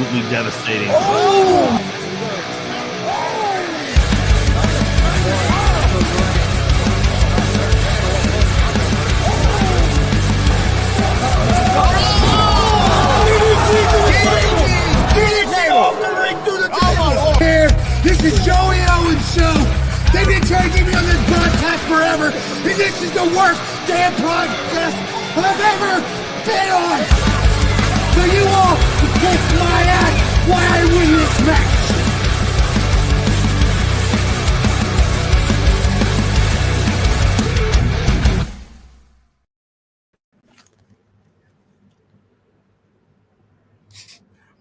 absolutely devastating. This is Joey Owens' show. They've been trying to get me on this broadcast forever, and this is the worst damn broadcast I've ever been on. So you all can kiss my ass while I win this match.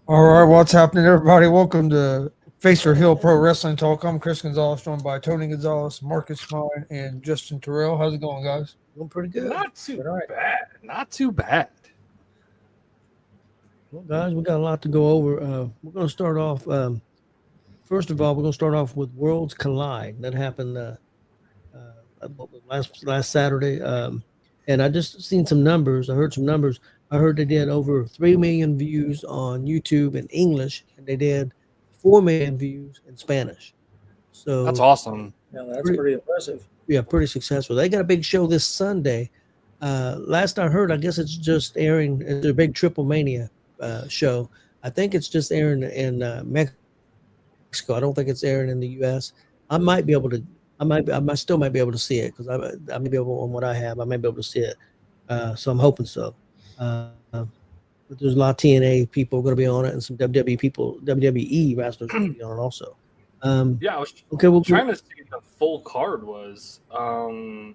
All right, what's happening, everybody? Welcome to Facer Hill Pro Wrestling Talk. I'm Chris Gonzalez, joined by Tony Gonzalez, Marcus Smine, and Justin Terrell. How's it going, guys? Doing pretty good. Not too bad. Not too bad. Well, guys, we got a lot to go over. We're going to start off. First of all, we're going to start off with Worlds Collide. That happened last Saturday. And I just seen some numbers. I heard some numbers. I heard they did over 3 million views on YouTube in English, and they did 4 million views in Spanish. So That's awesome. Yeah, that's pretty impressive. Yeah, pretty successful. They got a big show this Sunday. Last I heard, I guess it's just airing. It's a big Triple Mania show. I think it's just airing in Mexico. I don't think it's airing in the U.S. I might be able to. I still might be able to see it because I may be able on what I have. I may be able to see it. So I'm hoping so. But there's a lot of TNA people going to be on it, and some WWE wrestlers going to be on it also. Yeah, I was trying to see what the full card was. So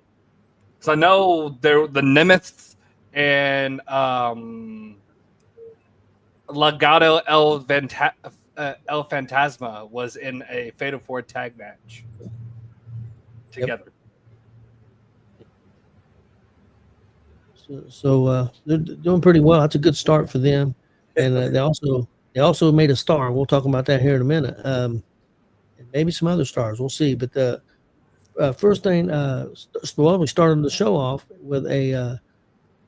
I know the Nemeth and Legado El Fantasma was in a Fatal 4 tag match together. Yep. So they're doing pretty well. That's a good start for them, and they also made a star. We'll talk about that here in a minute. And maybe some other stars. We'll see. But the first thing, we started the show off with a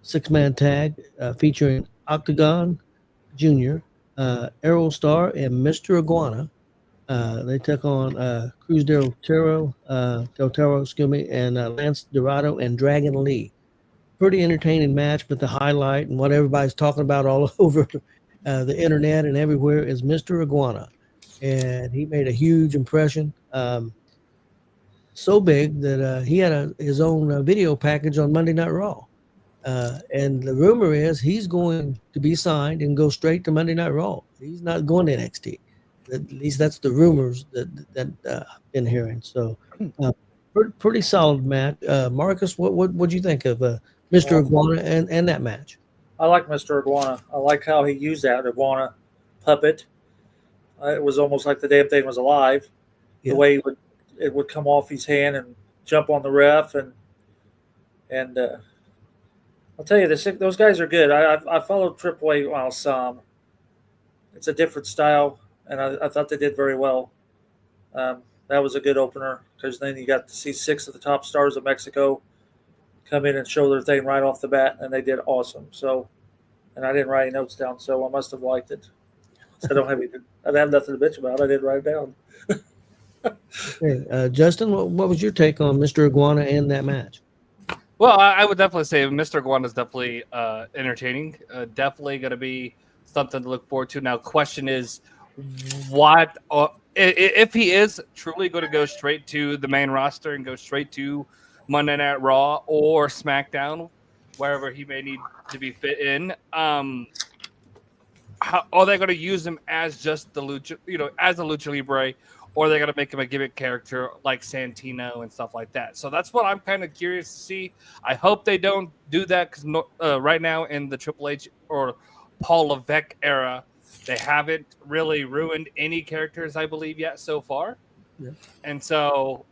6-man tag featuring Octagon Jr., Aerostar, and Mr. Iguana. They took on Cruz del Toro, and Lance Dorado and Dragon Lee. Pretty entertaining match, but the highlight and what everybody's talking about all over the internet and everywhere is Mr. Iguana. And he made a huge impression, so big that he had his own video package on Monday Night Raw. And the rumor is he's going to be signed and go straight to Monday Night Raw. He's not going to NXT. At least that's the rumors that I've been hearing. So pretty solid match. Marcus, what'd you think of Mr. Iguana and that match? I like Mr. Iguana. I like how he used that Iguana puppet. It was almost like the damn thing was alive. Yeah. The way it would come off his hand and jump on the ref and I'll tell you, those guys are good. I followed Triple A some. It's a different style, and I thought they did very well. That was a good opener because then you got to see 6 of the top stars of Mexico come in and show their thing right off the bat, and they did awesome. So, and I didn't write any notes down, so I must have liked it. So I have nothing to bitch about. I didn't write it down. Okay, Justin, what was your take on Mr. Iguana and that match? Well, I would definitely say Mr. Iguana is definitely entertaining. Definitely going to be something to look forward to. Now, question is, what if he is truly going to go straight to the main roster and go straight to Monday Night Raw or SmackDown, wherever he may need to be fit in? How are they going to use him as just the lucha, as a lucha libre, or are they going to make him a gimmick character like Santino and stuff like that? So that's what I'm kind of curious to see. I hope they don't do that because right now in the Triple H or Paul Levesque era, they haven't really ruined any characters, I believe, yet so far. Yeah. And so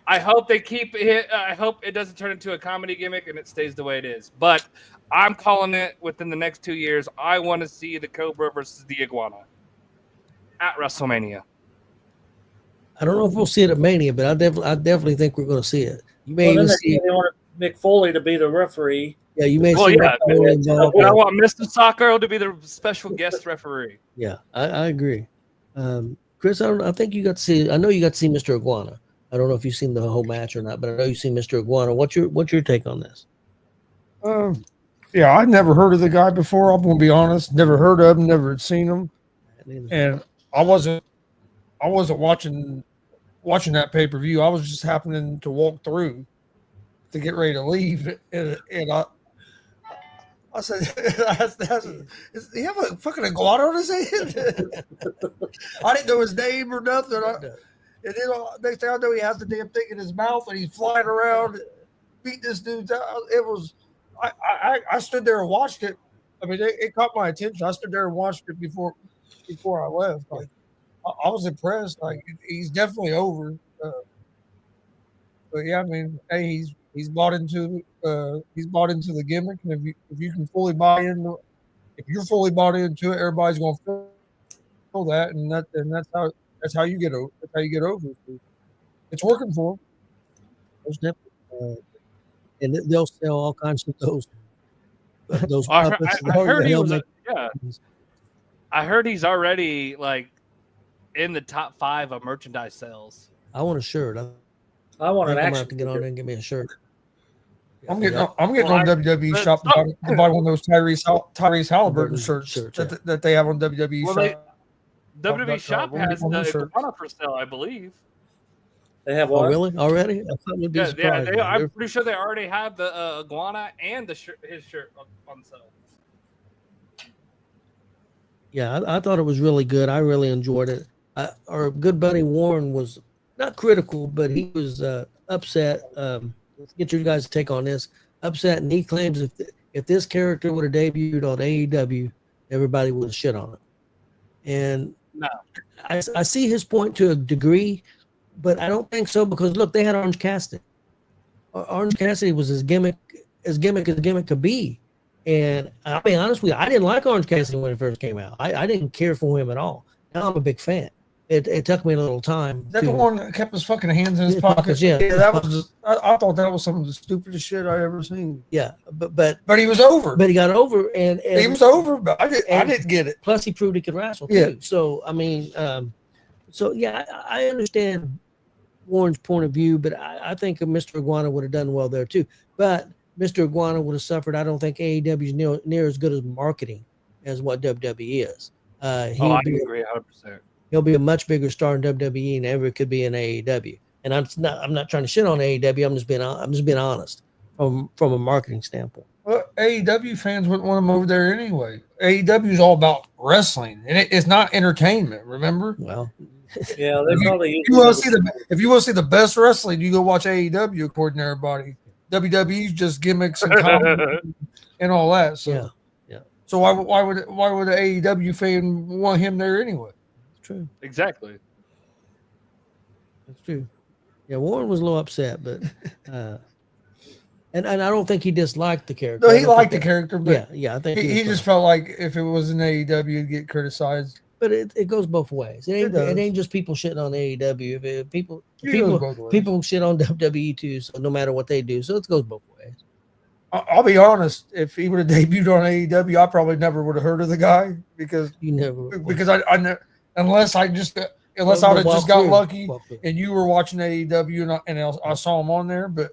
I hope they keep it. I hope it doesn't turn into a comedy gimmick and it stays the way it is. But I'm calling it within the next 2 years. I want to see the Cobra versus the Iguana at WrestleMania. I don't know if we'll see it at Mania, but I definitely think we're going to see it. You may even see. Mick Foley to be the referee. Yeah, you may Well, see yeah, Mick Foley involved. And I want Mr. Socko to be the special guest referee. Yeah, I agree. Chris, I think you got to see. I know you got to see Mr. Iguana. I don't know if you've seen the whole match or not, but I know you've seen Mr. Iguana. What's your take on this? Yeah, I'd never heard of the guy before. I'm gonna be honest. Never heard of him. Never had seen him, and I wasn't watching that pay per view. I was just happening to walk through to get ready to leave, and I said, "Does he have a fucking iguana on his head?" I didn't know his name or nothing. And then next thing I know, he has the damn thing in his mouth, and he's flying around, beating this dude down. It was, I stood there and watched it. I mean, it caught my attention. I stood there and watched it before I left. Like, I was impressed. Like, he's definitely over. But yeah, I mean, hey, he's bought into the gimmick, and if you can fully buy into, if you're fully bought into it, everybody's going to feel that, and that's how you get over. That's how you get over it. It's working for them. Most definitely. And they'll sell all kinds of those I puppets. heard the he was. helmet. I heard he's already like in the top 5 of merchandise sales. I want a shirt. I want an I'm gonna action have to get on figure. there and get me a shirt. I'm getting on Well, WWE but- shop to buy one of those Tyrese Halliburton shirts Shirts, yeah. that they have on WWE Well, shop. WWE Shop We'll get has one of the those shirts. iguana for sale, I believe. They have Oh, one. really? Already? I thought we'd be Yeah, surprised. I'm pretty sure they already have the iguana and his shirt on sale. Yeah, I thought it was really good. I really enjoyed it. Our good buddy Warren was not critical, but he was upset. Let's get your guys' take on this. Upset, and he claims if this character would have debuted on AEW, everybody would have shit on it. And No. I see his point to a degree, but I don't think so because look, they had Orange Cassidy. Orange Cassidy was as gimmick as gimmick could be. And I'll be honest with you, I didn't like Orange Cassidy when it first came out. I didn't care for him at all. Now I'm a big fan. It took me a little time. Is that the one that kept his fucking hands in his His pockets? pockets, yeah. That was. I thought that was some of the stupidest shit I ever seen. Yeah, but But he was over. he got over, and He was over. But I didn't get it. plus he proved he could wrestle too. Yeah. So I mean, so yeah, I understand Warren's point of view, but I think Mr. Iguana would have done well there too. But Mr. Iguana would have suffered. I don't think AEW is near as good as marketing as what WWE is. I agree 100%. He'll be a much bigger star in WWE than ever could be in AEW. And I'm not trying to shit on AEW. I'm just being honest from a marketing standpoint. Well, AEW fans wouldn't want him over there anyway. AEW is all about wrestling, and it's not entertainment. Remember, Well, Yeah, they probably. if you want to see the best wrestling, you go watch AEW. According to everybody, WWE's just gimmicks and comedy and all that. So, yeah. So why would an AEW fan want him there anyway? it's true. Exactly. That's true. Yeah, Warren was a little upset, but and I don't think he disliked the character. No, I he don't liked the think character, but yeah, I think he was just fine. felt like if it was in AEW, it'd get criticized. But it goes both ways. It does. It ain't just people shitting on AEW. People It goes both ways. people shit on WWE too. So no matter what they do, so it goes both ways. I'll be honest. If he would have debuted on AEW, I probably never would have heard of the guy because You never unless I would have just got lucky and you were watching AEW and I saw him on there. But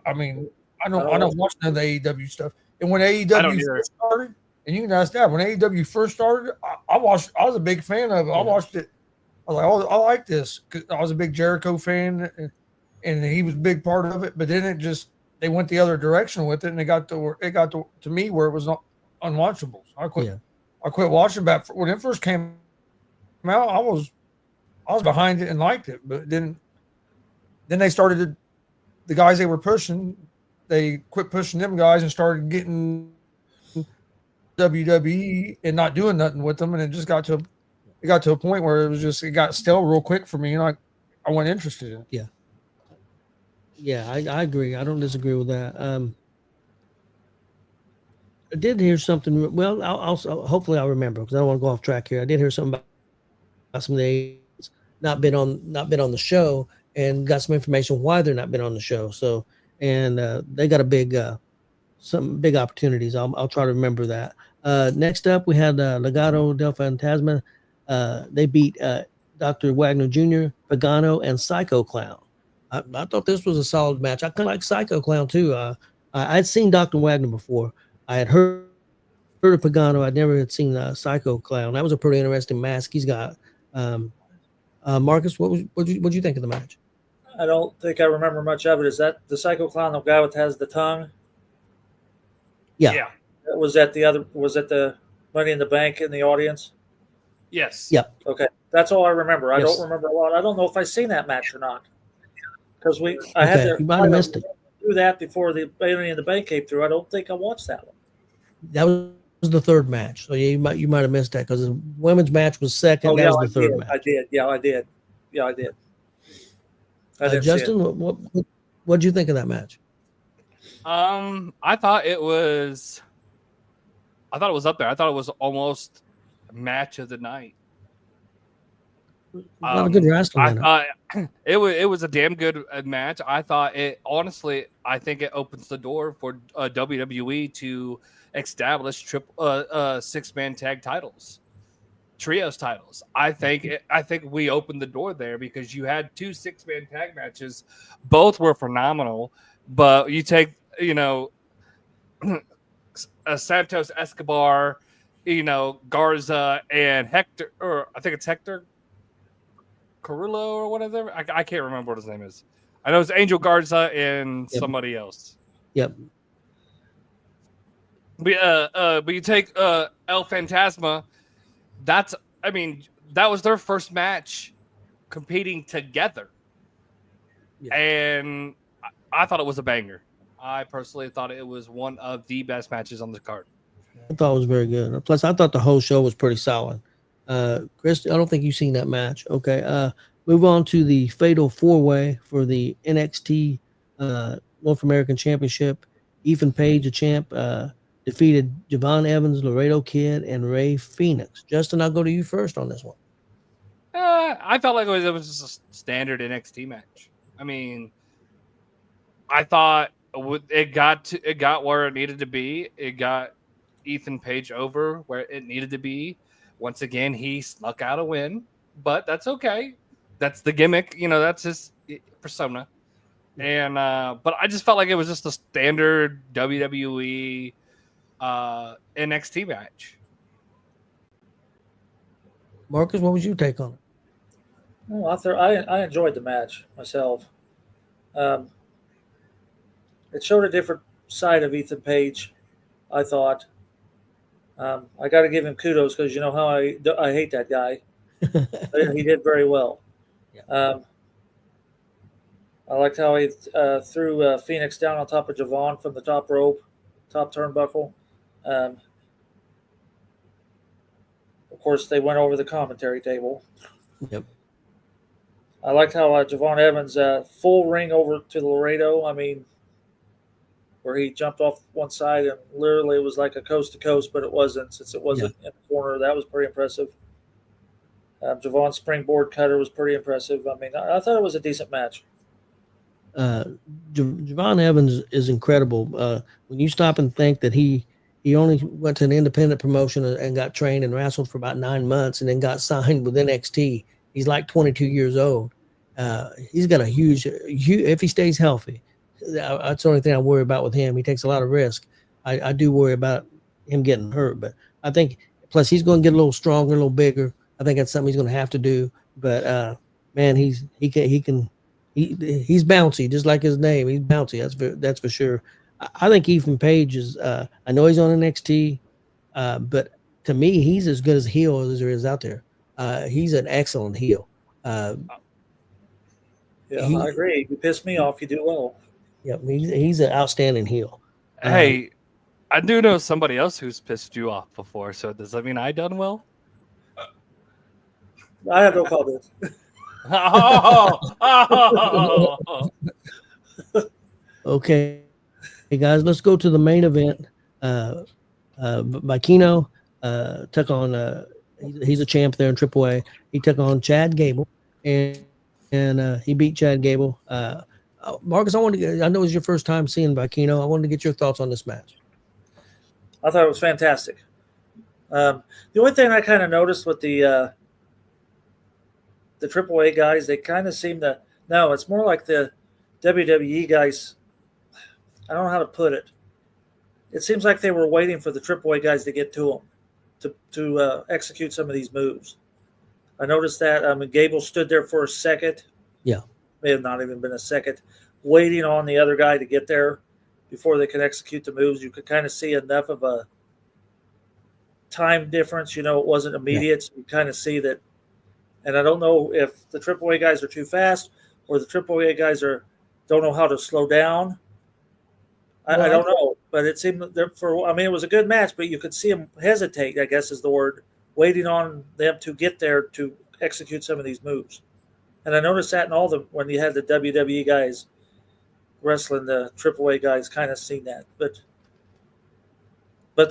I mean, I don't watch none of the AEW stuff. And when I don't AEW either. first started, and you can ask that, when AEW first started, I was a big fan of it. I watched it. I was like, oh, I like this. 'Cause I was a big Jericho fan, and he was a big part of it. But then they went the other direction with it, and it got to me where it was not unwatchable. So I quit. Yeah. I quit watching back when it first came out. I was behind it and liked it, but then they started the guys they were pushing. They quit pushing them guys and started getting WWE and not doing nothing with them, and it got to a point where it got stale real quick for me, and I wasn't interested in it. Yeah, I agree. I don't disagree with that. I did hear something. Well, I'll hopefully I'll remember because I don't want to go off track here. I did hear something about some of the not been on the show and got some information why they're not been on the show. So and they got a big some big opportunities. I'll try to remember that. Next up, we had Legado del Fantasma. They beat Dr. Wagner Jr., Pagano, and Psycho Clown. I thought this was a solid match. I kind of like Psycho Clown too. I'd seen Dr. Wagner before. I had heard of Pagano. I never had seen Psycho Clown. That was a pretty interesting mask he's got. Marcus, what'd you think of the match? I don't think I remember much of it. Is that the Psycho Clown, the guy that has the tongue? Yeah. Was that the Money in the Bank in the audience? Yes. Yeah. Okay, that's all I remember. I Yes. don't remember a lot. I don't know if I seen that match or not because I had to You might have missed it. do that before the Money in the Bank came through. I don't think I watched that one. That was the third match. So yeah, you might have missed that because the women's match was second. That was the third match. I did. Yeah, I did. I didn't see it. Justin, what'd you think of that match? I thought it was up there. I thought it was almost match of the night. A lot of good wrestling. I thought it was a damn good match. I thought I think it opens the door for WWE to establish 6-man tag titles, trios titles. I think we opened the door there because you had 2 6-man tag matches, both were phenomenal. But you take Santos Escobar, Garza and Hector, or I think it's Hector Carrillo or whatever. I can't remember what his name is. I know it's Angel Garza and somebody else. Yep. But you take El Fantasma. That was their first match competing together, and I thought it was a banger. I personally thought it was one of the best matches on the card. I thought it was very good. Plus, I thought the whole show was pretty solid. Chris, I don't think you've seen that match. Okay. Move on to the Fatal 4-Way for the NXT North American Championship. Ethan Page, the champ, defeated Javon Evans, Laredo Kid, and Ray Phoenix. Justin, I'll go to you first on this one. I felt like it was just a standard NXT match. I mean, I thought it got where it needed to be. It got Ethan Page over where it needed to be. Once again, he snuck out a win, but that's okay. That's the gimmick, that's his persona. And but I just felt like it was just a standard WWE NXT match. Marcus, what was your take on it? Well, I enjoyed the match myself. It showed a different side of Ethan Page, I thought. I got to give him kudos because you know how I hate that guy. He did very well. Yeah. I liked how he threw Phoenix down on top of Javon from the top rope, top turnbuckle. Of course, they went over the commentary table. Yep. I liked how Javon Evans full ring over to Laredo. I mean, where he jumped off one side and literally it was like a coast to coast, but it wasn't since it wasn't in the corner. That was pretty impressive. Javon's springboard cutter was pretty impressive. I mean, I thought it was a decent match. Javon Evans is incredible. When you stop and think that he only went to an independent promotion and got trained and wrestled for about 9 months and then got signed with NXT. He's like 22 years old. He's got a huge, if he stays healthy, that's the only thing I worry about with him. He takes a lot of risk. I do worry about him getting hurt, but I think plus he's going to get a little stronger, a little bigger. I think that's something he's going to have to do. But man, he's bouncy, just like his name. He's bouncy. That's for sure. I think Ethan Page is. I know he's on NXT, but to me, he's as good as heel as there is out there. He's an excellent heel. I agree. You piss me off, you do well. Yeah, he's an outstanding heel. Hey, I do know somebody else who's pissed you off before. So does that mean I done well? I have no comment. Okay, hey guys, let's go to the main event. Vikino took on. He's a champ there in AAA. He took on Chad Gable, and he beat Chad Gable. Marcus, I know it was your first time seeing Vikino. I wanted to get your thoughts on this match. I thought it was fantastic. The only thing I kind of noticed with the AAA guys, they kind of seem to. No, it's more like the WWE guys. I don't know how to put it. It seems like they were waiting for the AAA guys to get to them to execute some of these moves. I noticed that. Gable stood there for a second. Yeah. May have not even been a second, waiting on the other guy to get there before they could execute the moves. You could kind of see enough of a time difference. It wasn't immediate. So you kind of see that. And I don't know if the AAA guys are too fast or the AAA guys don't know how to slow down. I don't know, but it seemed it was a good match, but you could see them hesitate, I guess is the word, waiting on them to get there to execute some of these moves. And I noticed that in when you had the WWE guys wrestling, the AAA guys kind of seen that. But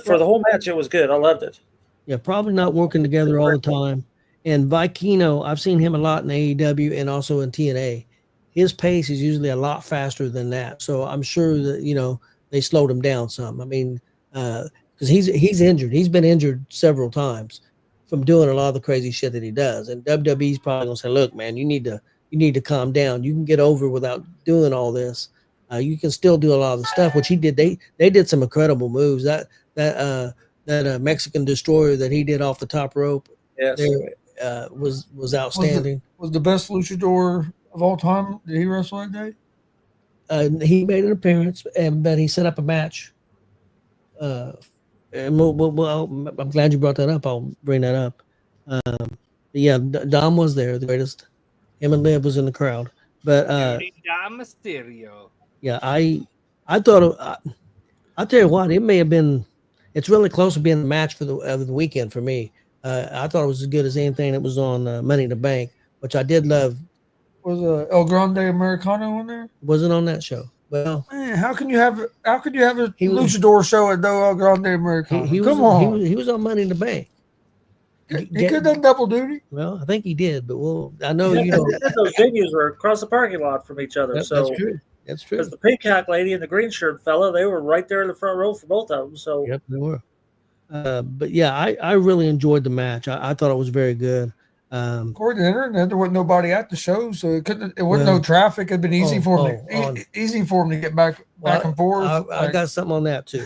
for the whole match, it was good. I loved it. Yeah, probably not working together all the time. And Vikino, I've seen him a lot in AEW and also in TNA. His pace is usually a lot faster than that. So I'm sure that, they slowed him down some. I mean, because he's injured. He's been injured several times from doing a lot of the crazy shit that he does. And WWE's probably gonna say, look, man, you need to calm down. You can get over without doing all this. You can still do a lot of the stuff, which he did. They did some incredible moves. That Mexican destroyer that he did off the top rope, yes, was outstanding. Was the best luchador of all time? Did he wrestle that day? He made an appearance, but he set up a match. And I'm glad you brought that up. I'll bring that up. Yeah, Dom was there, the greatest. Him and Liv was in the crowd. But Dom Mysterio. Yeah, I thought I'll tell you what, it may have been. It's really close to being the match for the weekend for me. I thought it was as good as anything that was on Money in the Bank, which I did love. Was El Grande Americano in there? Wasn't on that show. Well, man, how can you have a luchador show at El Grande Americano? Come on, he was on Money in the Bank. He could have done double duty. Well, I think he did, but I know those venues were across the parking lot from each other. That's true. That's true. Because the peacock lady and the green shirt fella, they were right there in the front row for both of them. So yep, they were. But yeah, I really enjoyed the match. I thought it was very good. According to the internet, there wasn't nobody at the show, so it wasn't no traffic. It'd been easy for him to get back and forth. I got something on that too.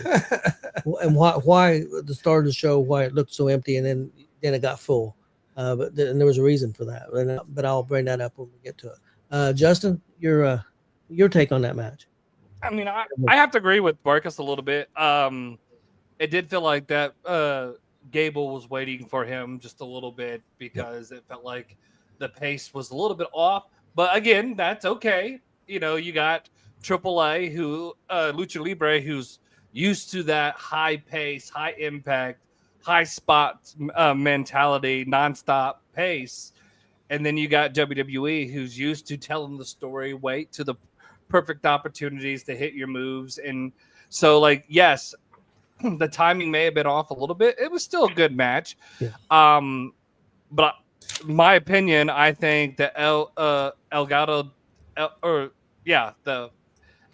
And why the start of the show, why it looked so empty, and then it got full. But there was a reason for that. But I'll bring that up when we get to it. Justin, your take on that match? I mean, I have to agree with Marcus a little bit. It did feel like that Gable was waiting for him just a little bit because it felt like the pace was a little bit off. But again, that's okay. You got AAA, Lucha Libre, who's used to that high pace, high impact, high spot mentality, nonstop pace. And then you got WWE, who's used to telling the story, wait to the perfect opportunities to hit your moves. And so, yes, the timing may have been off a little bit. It was still a good match. Yeah. But my opinion, I think the the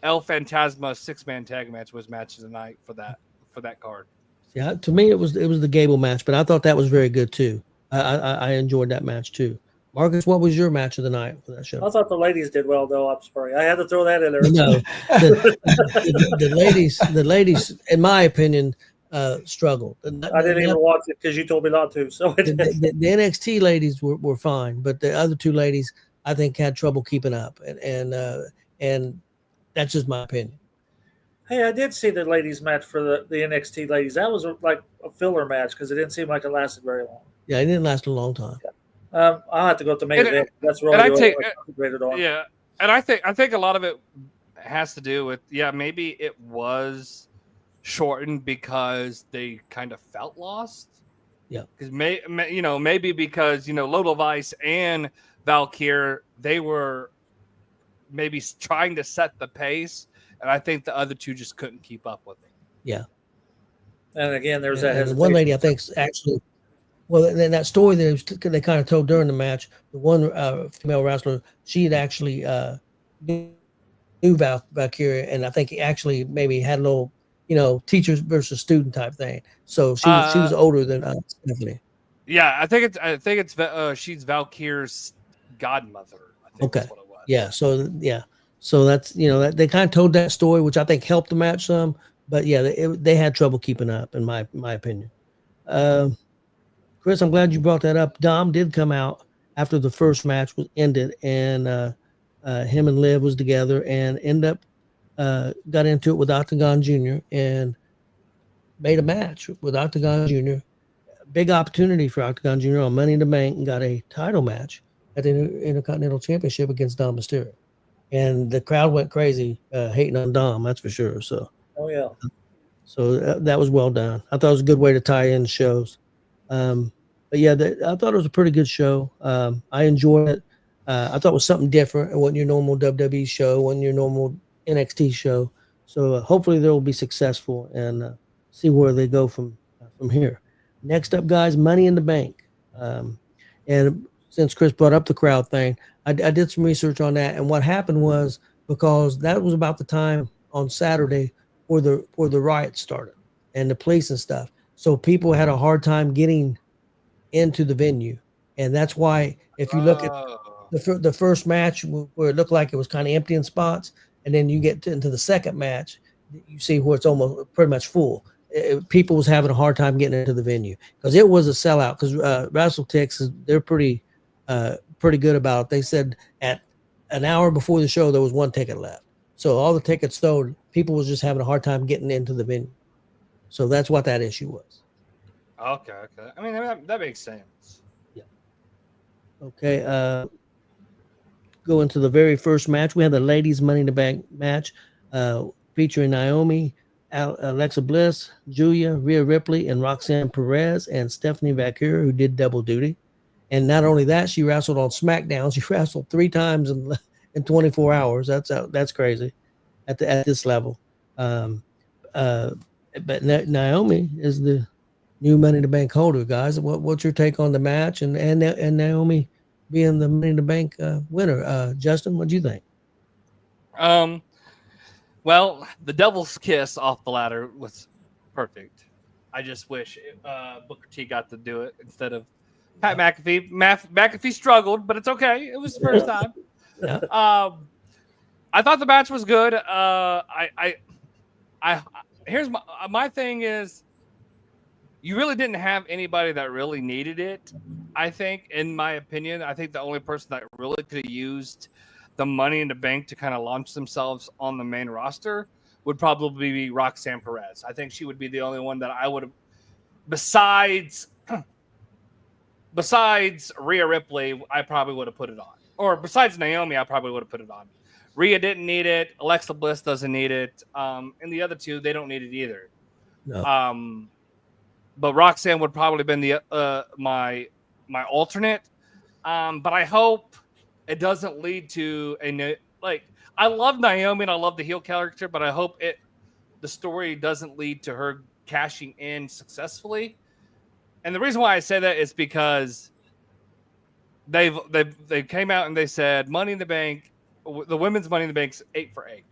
El Fantasma 6-man tag match was match of the night for that card. Yeah, to me it was the Gable match, but I thought that was very good too. I enjoyed that match too. Marcus, what was your match of the night for that show? I thought the ladies did well, though. I'm sorry, I had to throw that in there. No, the ladies, in my opinion, struggled. I didn't even watch it because you told me not to. So the NXT ladies were fine, but the other two ladies, I think, had trouble keeping up, and that's just my opinion. Hey, I did see the ladies match for the NXT ladies. That was like a filler match because it didn't seem like it lasted very long. Yeah, it didn't last a long time. Yeah. I'll have to go to the main event. That's really rated on. Yeah, and I think a lot of it has to do with maybe it was shortened because they kind of felt lost. Yeah, because maybe because Lola Vice and Valkyrie, they were maybe trying to set the pace, and I think the other two just couldn't keep up with it. Yeah, and again, there's that one lady I think actually. Well, then that story that they kind of told during the match, the one female wrestler, she had actually knew Valkyria, and I think he actually maybe had a little, teachers versus student type thing. So she was older than Stephanie. Yeah, I think it's she's Valkyrie's godmother. I think Okay. that's what it was. Yeah. So that's that they kind of told that story, which I think helped the match some. But yeah, they had trouble keeping up, in my opinion. Chris, I'm glad you brought that up. Dom did come out after the first match was ended, and him and Liv was together, and got into it with Octagon Jr. and made a match with Octagon Jr. Big opportunity for Octagon Jr. on Money in the Bank, and got a title match at the Intercontinental Championship against Dom Mysterio. And the crowd went crazy hating on Dom, that's for sure. So, that was well done. I thought it was a good way to tie in shows. But yeah, I thought it was a pretty good show. I enjoyed it. I thought it was something different. It wasn't your normal WWE show, wasn't your normal NXT show. So hopefully they'll be successful, and see where they go from here. Next up, guys, Money in the Bank. And since Chris brought up the crowd thing, I did some research on that. And what happened was, because that was about the time on Saturday where the riots started and the police and stuff. So people had a hard time getting into the venue. And that's why, if you look at the first match where it looked like it was kind of empty in spots, and then you get into the second match, you see where it's almost pretty much full. People was having a hard time getting into the venue because it was a sellout. Because WrestleTix, they're pretty good about it. They said at an hour before the show there was one ticket left, so all the tickets sold. People was just having a hard time getting into the venue, so that's what that issue was. Okay. I mean, that makes sense. Yeah. Okay. Go into the very first match. We had the ladies' Money in the Bank match, featuring Naomi, Alexa Bliss, Julia, Rhea Ripley, and Roxanne Perez, and Stephanie Valkyria, who did double duty. And not only that, she wrestled on SmackDown. She wrestled 3 times in 24 hours. That's crazy at this level. But Naomi is the new Money in the Bank holder, guys. What's your take on the match and Naomi being the Money in the Bank winner? Justin, what do you think? Well, the devil's kiss off the ladder was perfect. I just wish Booker T got to do it instead of Pat McAfee. McAfee struggled, but it's okay. It was the first time. Yeah. I thought the match was good. Here's my thing is, you really didn't have anybody that really needed it. I think, in my opinion, I think the only person that really could have used the Money in the Bank to kind of launch themselves on the main roster would probably be Roxanne Perez. I think she would be the only one that I would have, besides Rhea Ripley, I probably would have put it on. Or besides Naomi, I probably would have put it on. Rhea didn't need it. Alexa Bliss doesn't need it. And the other two, they don't need it either. No. But Roxanne would probably have been the my alternate. But I hope it doesn't lead to I love Naomi and I love the heel character, but I hope the story doesn't lead to her cashing in successfully. And the reason why I say that is because they came out and they said Money in the Bank, the women's Money in the Bank's 8 for 8.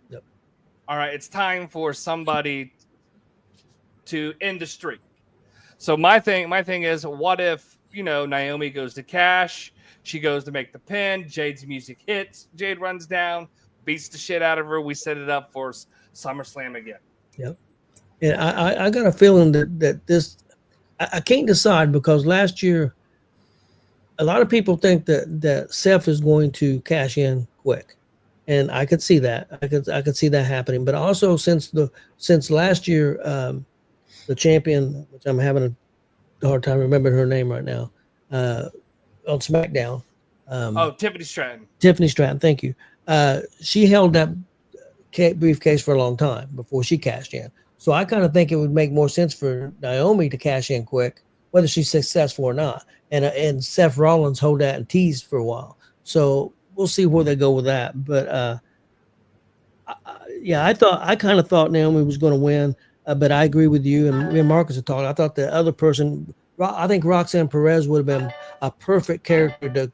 Yep. All right, it's time for somebody to end the streak. So my thing is, what if Naomi goes to cash? She goes to make the pin. Jade's music hits. Jade runs down, beats the shit out of her. We set it up for SummerSlam again. Yep. And I got a feeling that this, I can't decide, because last year, a lot of people think that Seth is going to cash in quick, and I could see that. I could see that happening. But also since last year, the champion, which I'm having a hard time remembering her name right now, on SmackDown. Tiffany Stratton. Tiffany Stratton, thank you. She held that briefcase for a long time before she cashed in. So I kind of think it would make more sense for Naomi to cash in quick, whether she's successful or not. And Seth Rollins hold that and tease for a while. So we'll see where they go with that. But I kind of thought Naomi was going to win. But I agree with you, and me and Marcus are talking. I thought the other person, I think Roxanne Perez would have been a perfect character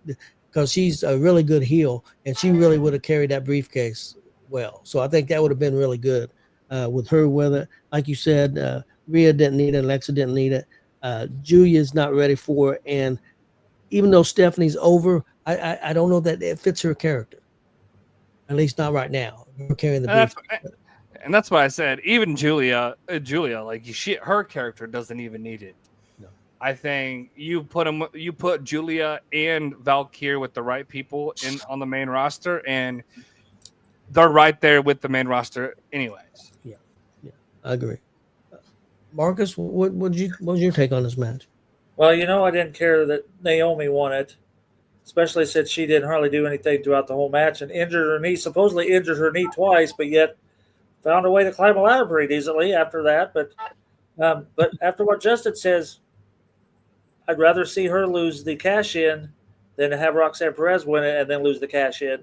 because she's a really good heel, and she really would have carried that briefcase well. So I think that would have been really good with her with it. Like you said, Rhea didn't need it, Alexa didn't need it. Julia's not ready for it, and even though Stephanie's over, I don't know that it fits her character. At least not right now. Her carrying the briefcase. And that's why I said even Julia, like her character doesn't even need it. No. I think you put Julia and Valkyrie with the right people on the main roster, and they're right there with the main roster, anyways. Yeah, I agree. Marcus, what was your take on this match? Well, I didn't care that Naomi won it, especially since she didn't hardly do anything throughout the whole match and supposedly injured her knee twice, but yet found a way to climb a ladder pretty decently after that. But after what Justin says, I'd rather see her lose the cash in than to have Roxanne Perez win it and then lose the cash in.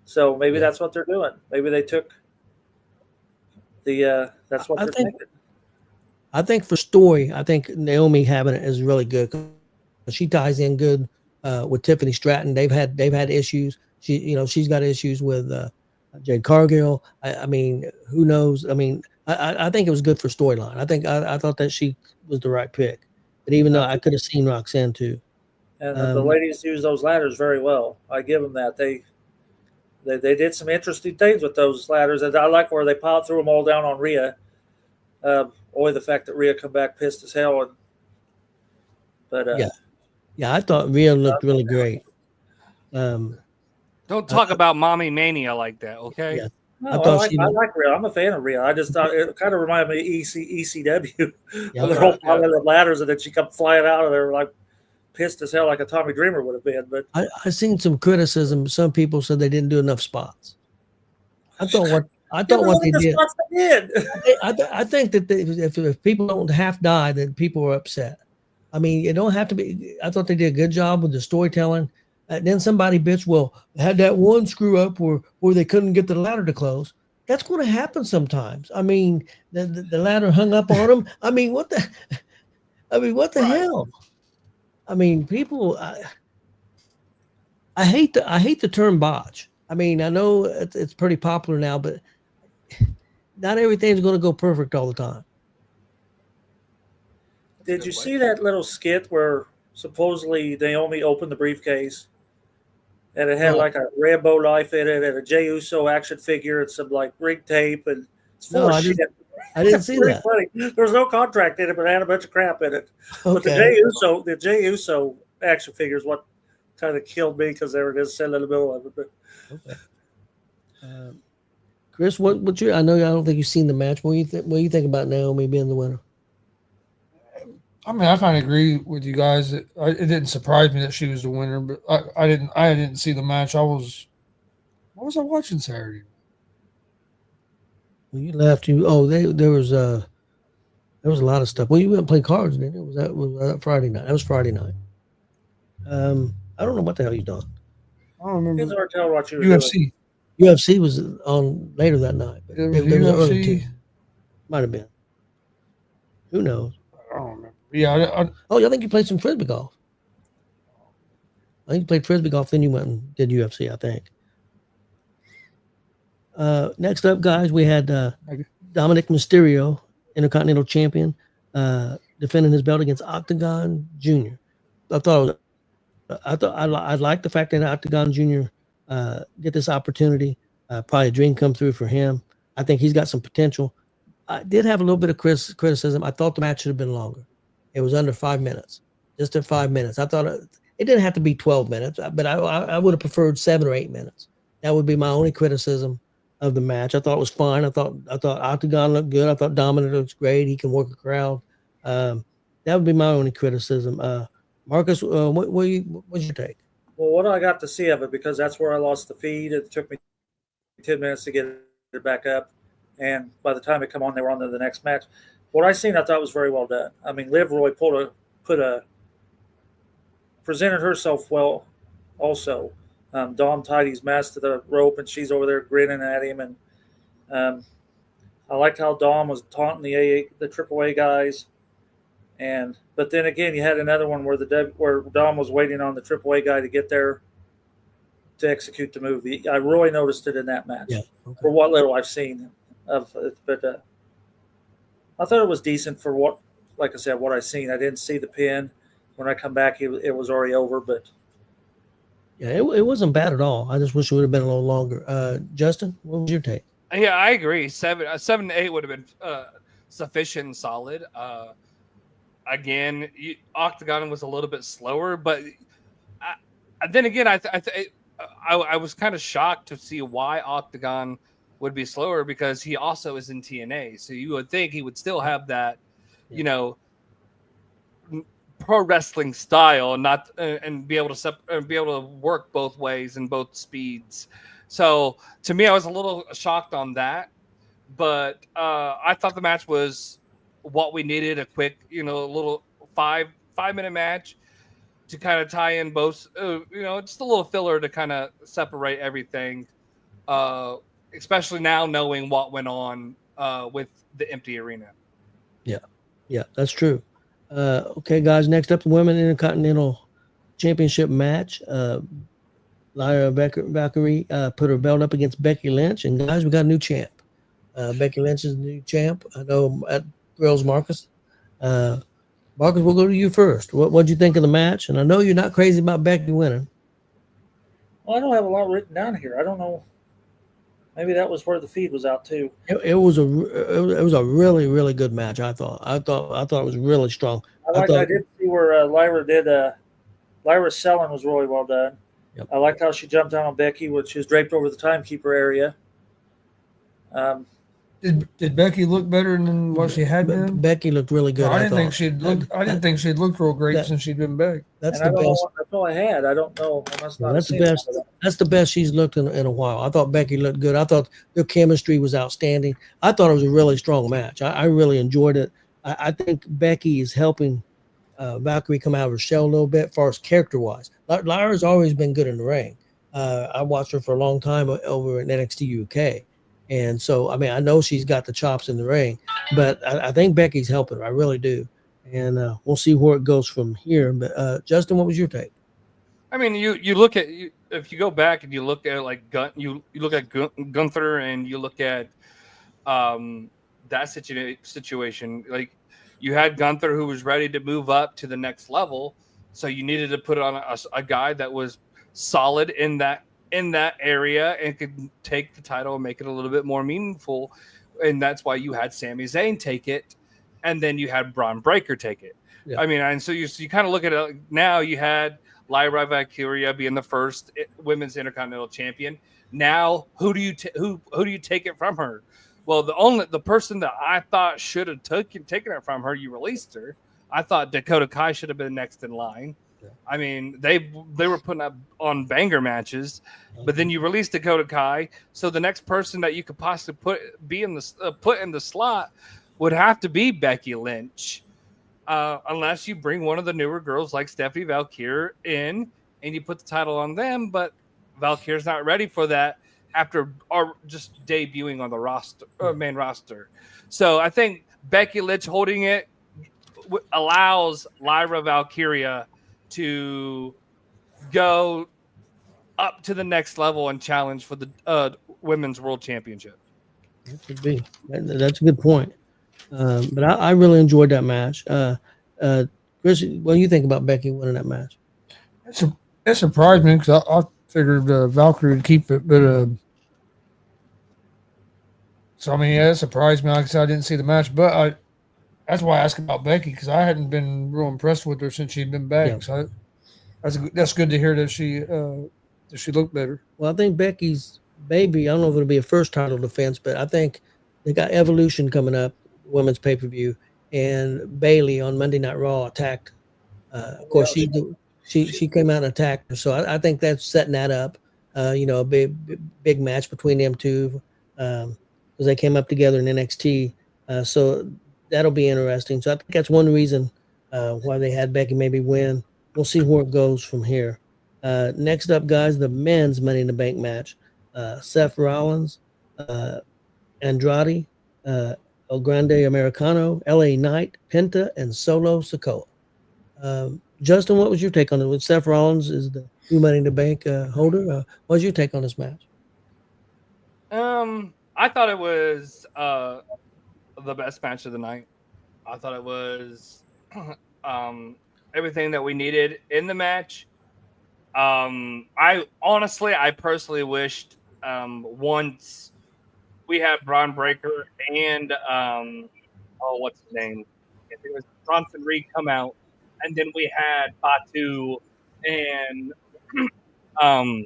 So maybe that's what they're doing. Maybe they took that's what they're thinking. I think for story, I think Naomi having it is really good. She ties in good with Tiffany Stratton. They've had issues. She's got issues with Jade Cargill. I mean, who knows? I mean, I think it was good for storyline. I thought that she was the right pick. But even though I could have seen Roxanne too. And the ladies use those ladders very well. I give them that. They did some interesting things with those ladders, and I like where they piled through them all down on Rhea. Only the fact that Rhea come back pissed as hell. Yeah, I thought Rhea looked really great. Don't talk about mommy mania like that, okay? Yeah. No, I like Rhea. I'm a fan of Rhea. I just thought it kind of reminded me of ECW. Yeah, the whole pile of ladders, and then she come flying out of there like pissed as hell, like a Tommy Dreamer would have been. But I seen some criticism. Some people said they didn't do enough spots. I thought what they did. I think that if people don't half die, then people are upset. I mean, it don't have to be. I thought they did a good job with the storytelling. Then somebody bitch, well, had that one screw up where they couldn't get the ladder to close. That's going to happen sometimes. I mean, the ladder hung up on them. I mean, what the hell? I mean, people. I hate the term botch. I mean, I know it's pretty popular now, but not everything's going to go perfect all the time. Did you see that little skit where supposedly Naomi opened the briefcase and it had like a Rambo knife in it and a Jey Uso action figure and some like ring tape and it's full of shit. I didn't see that. Funny. There was no contract in it, but it had a bunch of crap in it. Okay. But the Jey Uso action figure is what kind of killed me because they were just sitting in the middle of it. But. Okay. Chris, what you? I don't think you've seen the match. What do you think about Naomi being the winner? I mean, I kind of agree with you guys. It didn't surprise me that she was the winner, but I didn't see the match. What was I watching Saturday? Well, you left. There was a lot of stuff. Well, you went and played cards, didn't you? Was that Friday night? That was Friday night. I don't know what the hell you done. I don't remember. It's hard to tell what you were UFC. doing. UFC was on later that night. But It there was was an early UFC. two. Might have been. Who knows? I don't remember. Yeah. I think you played some frisbee golf. I think you played frisbee golf, then you went and did UFC, I think. Next up, guys, we had Dominic Mysterio, Intercontinental Champion, defending his belt against Octagon Jr. I like the fact that Octagon Jr. Get this opportunity. Probably a dream come through for him. I think he's got some potential. I did have a little bit of criticism. I thought the match should have been longer. It was under 5 minutes, just at 5 minutes. I thought it didn't have to be 12 minutes, but I would have preferred 7 or 8 minutes. That would be my only criticism of the match. I thought it was fine. I thought Octagon looked good. I thought Dominic looks great. He can work a crowd. That would be my only criticism. Marcus, what's your take? Well, what I got to see of it, because that's where I lost the feed. It took me 10 minutes to get it back up. And by the time it come on, they were on to the next match. What I seen, I thought was very well done. I mean, Liv Roy presented herself well also. Dom tied his mask to the rope, and she's over there grinning at him. And I liked how Dom was taunting the AAA guys. And But then again, you had another one where Dom was waiting on the AAA guy to get there to execute the move. I really noticed it in that match. Yeah. Okay. For what little I've seen of it, but I thought it was decent for what, like I said, what I seen. I didn't see the pin. When I come back, it was already over. But Yeah, it wasn't bad at all. I just wish it would have been a little longer. Justin, what was your take? Yeah, I agree. 7 to 8 would have been sufficient and solid. Again, Octagon was a little bit slower, but then again, I was kind of shocked to see why Octagon would be slower, because he also is in TNA. So you would think he would still have that, you know, pro wrestling style, and not and be able to work both ways and both speeds. So to me, I was a little shocked on that, but I thought the match was what we needed, a quick, a little 5-minute match to kind of tie in both, just a little filler to kind of separate everything, especially now knowing what went on with the empty arena. Yeah, that's true. Okay, guys, next up, the Women Intercontinental Championship match. Lyra Valkyrie put her belt up against Becky Lynch, and guys, we got a new champ. Becky Lynch is the new champ. I know at Grills Marcus. Marcus, we'll go to you first. What'd you think of the match? And I know you're not crazy about Becky winning. well, I don't have a lot written down here. I don't know. Maybe that was where the feed was out too. It was a really, really good match. I thought it was really strong. I did see where Lyra's selling was really well done. Yep. I liked how she jumped down on Becky, which is draped over the timekeeper area. Did Becky look better than what she had been? Becky looked really good. I didn't think she'd looked real great since she'd been back. That's and the best. That's all I had. I don't know. I must not have That's the seen it. best. That's the best she's looked in a while. I thought Becky looked good. I thought their chemistry was outstanding. I thought it was a really strong match. I really enjoyed it. I think Becky is helping Valkyrie come out of her shell a little bit, as far as character-wise. Lyra's always been good in the ring. I watched her for a long time over in NXT UK. And so, I mean, I know she's got the chops in the ring, but I think Becky's helping her. I really do. And we'll see where it goes from here. But Justin, what was your take? I mean, you look at, if you go back and you look at like you look at Gunther, and you look at that situation, like you had Gunther who was ready to move up to the next level, so you needed to put on a guy that was solid in that area and could take the title and make it a little bit more meaningful, and that's why you had Sami Zayn take it, and then you had Braun Breaker take it. Yeah. I mean, and so you kind of look at it now. You had Lyra Valkyria being the first women's Intercontinental Champion. Now, who do you take it from her? Well, the person that I thought should have taken it from her, you released her. I thought Dakota Kai should have been next in line. Yeah. I mean, they were putting up on banger matches, but then you released Dakota Kai, so the next person that you could possibly put in the slot would have to be Becky Lynch, unless you bring one of the newer girls like Stephanie Valkyrie in and you put the title on them. But Valkyrie's not ready for that after just debuting on the roster, main roster. So I think Becky Lynch holding it allows Lyra Valkyria to go up to the next level and challenge for the Women's World Championship. That could be. That's a good point. But I really enjoyed that match. Chris, what do you think about Becky winning that match? It surprised me, because I figured Valkyrie would keep it, but so I mean, yeah, it surprised me. Like I said, I didn't see the match, but that's why I asked about Becky, because I hadn't been real impressed with her since she'd been back. Yeah. So that's good to hear that she looked better. Well, I think Becky's baby, I don't know if it'll be a first title defense, but I think they got Evolution coming up, women's pay-per-view, and Bayley on Monday Night Raw attacked. Of course, she came out and attacked her, so I think that's setting that up. A big match between them two, because they came up together in NXT. So that'll be interesting. So I think that's one reason why they had Becky maybe win. We'll see where it goes from here. Next up, guys, the men's Money in the Bank match. Seth Rollins, Andrade, El Grande Americano, LA Knight, Penta, and Solo Sikoa. Justin, what was your take on it? With Seth Rollins is the new Money in the Bank holder. What was your take on this match? I thought it was the best match of the night. I thought it was everything that we needed in the match. I personally wished once we had Braun Breaker and what's his name? I think it was Bronson Reed come out, and then we had Batu and I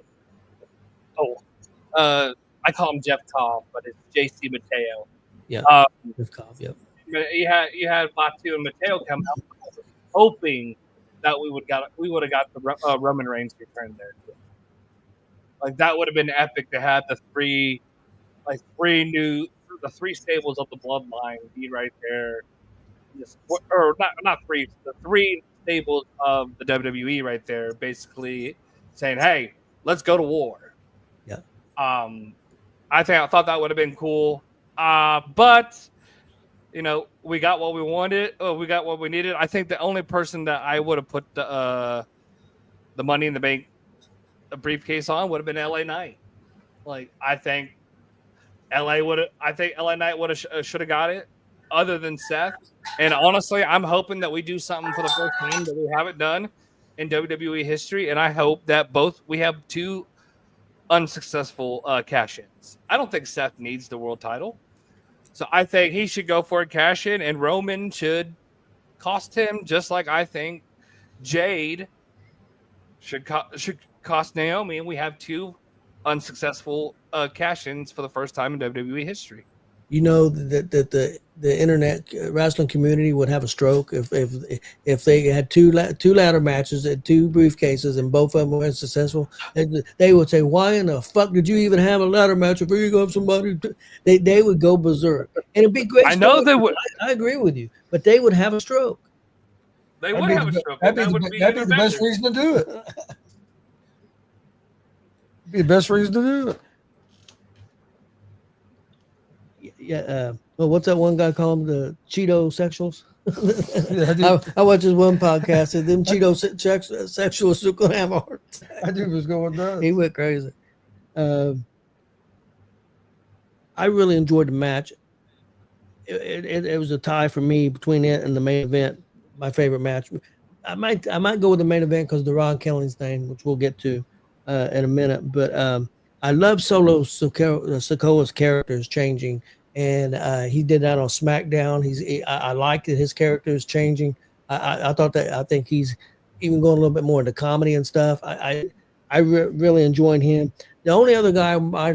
call him Jeff Cobb, but it's JC Mateo. Yeah, Jeff Cobb. Yep. You had Batu and Mateo come out, hoping that we would have got the Roman Reigns return there. Like that would have been epic to have the three stables of the bloodline be right there. The three stables of the WWE right there, basically saying, "Hey, let's go to war." Yeah. I thought that would have been cool. But we got what we wanted. We got what we needed. I think the only person that I would have put the Money in the Bank briefcase on would have been LA Knight. Like I think LA Knight would have should have got it, other than Seth. And honestly, I'm hoping that we do something for the first time that we haven't done in WWE history. And I hope that we have two unsuccessful cash-ins. I don't think Seth needs the world title. So I think he should go for a cash-in, and Roman should cost him, just like I think Jade should cost Naomi, and we have two unsuccessul cash-ins for the first time in WWE history. You know that the internet wrestling community would have a stroke if they had two ladder matches and two briefcases and both of them were successful. They would say, "Why in the fuck did you even have a ladder match if you go have somebody?" They would go berserk, and it'd be great. I know they would. I agree with you, but they would have a stroke. They would have a stroke. That'd be the best reason to do it. Be the best reason to do it. Yeah. Well, what's that one guy called them? The Cheeto sexuals. I watched this one podcast and them Cheeto sexuals are gonna have a heart attack. I knew it was going down. He went crazy. I really enjoyed the match. It was a tie for me between it and the main event. My favorite match. I might go with the main event because of the Ron Killings thing, which we'll get to in a minute. But I love Solo Sikoa's characters changing. And he did that on SmackDown. I like that his character is changing. I think he's even going a little bit more into comedy and stuff. I really enjoyed him. The only other guy I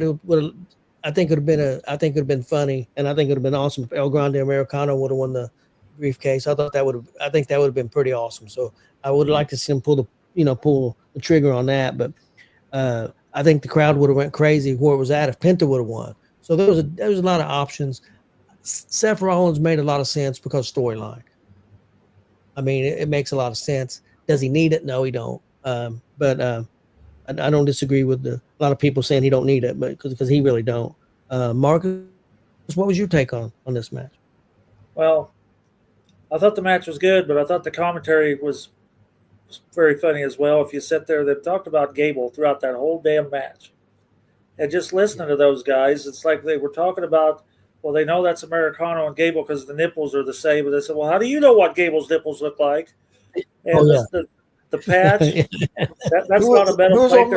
think it would have been funny, and I think it would have been awesome if El Grande Americano would have won the briefcase. I think that would have been pretty awesome. So I would like to see him pull the trigger on that. But I think the crowd would have went crazy where it was at if Penta would have won. So there was a lot of options. Seth Rollins made a lot of sense because storyline. I mean, it makes a lot of sense. Does he need it? No, he don't. But I don't disagree with a lot of people saying he don't need it, but because he really don't. Marcus, what was your take on this match? Well, I thought the match was good, but I thought the commentary was very funny as well. If you sit there, they talked about Gable throughout that whole damn match. And just listening to those guys, it's like they were talking about, well, they know that's Americano and Gable because the nipples are the same. But they said, well, how do you know what Gable's nipples look like? And the patch, that's not a metal plate.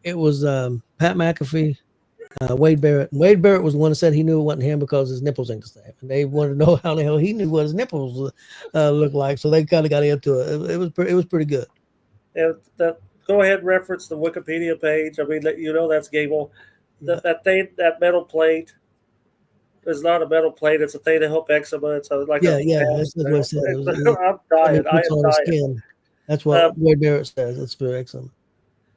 It was Pat McAfee, Wade Barrett. Wade Barrett was the one that said he knew it wasn't him because his nipples ain't the same. And they wanted to know how the hell he knew what his nipples looked like. So they kind of got into it. It was pretty good. Yeah, go ahead and reference the Wikipedia page. I mean, that's Gable. That metal plate is not a metal plate. It's a thing to help eczema. It's like that's what it said. I'm dying. I am dying. That's what Wade Barrett says. It's for eczema.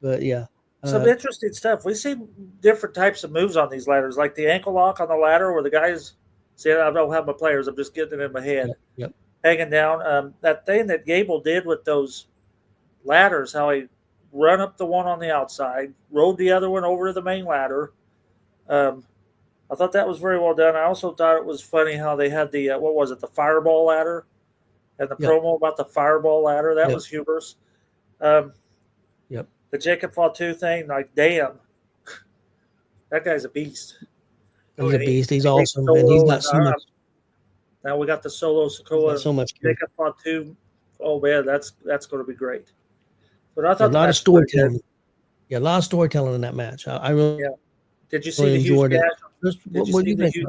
But yeah. Some interesting stuff. We see different types of moves on these ladders, like the ankle lock on the ladder where the guys see, I don't have my players. I'm just getting it in my head. Yep. Hanging down. That thing that Gable did with those ladders, how he run up the one on the outside, rode the other one over to the main ladder. I thought that was very well done. I also thought it was funny how they had the the fireball ladder And the Yep. promo about the fireball ladder, that Yep. was humorous. Yep. The Jacob Fatu thing, like, damn, that guy's a beast. He's a beast. He's He awesome, solo and he's got so and, much. now we got the solo He's Sokoa got so much. Jacob Fatu. Oh man, that's going to be great. But I A thought the lot of match was pretty good. storytelling. Yeah, a lot of storytelling in that match. I really, Yeah. Did you see really the huge enjoyed it. gash? Just, Did what you what see do you the think? huge?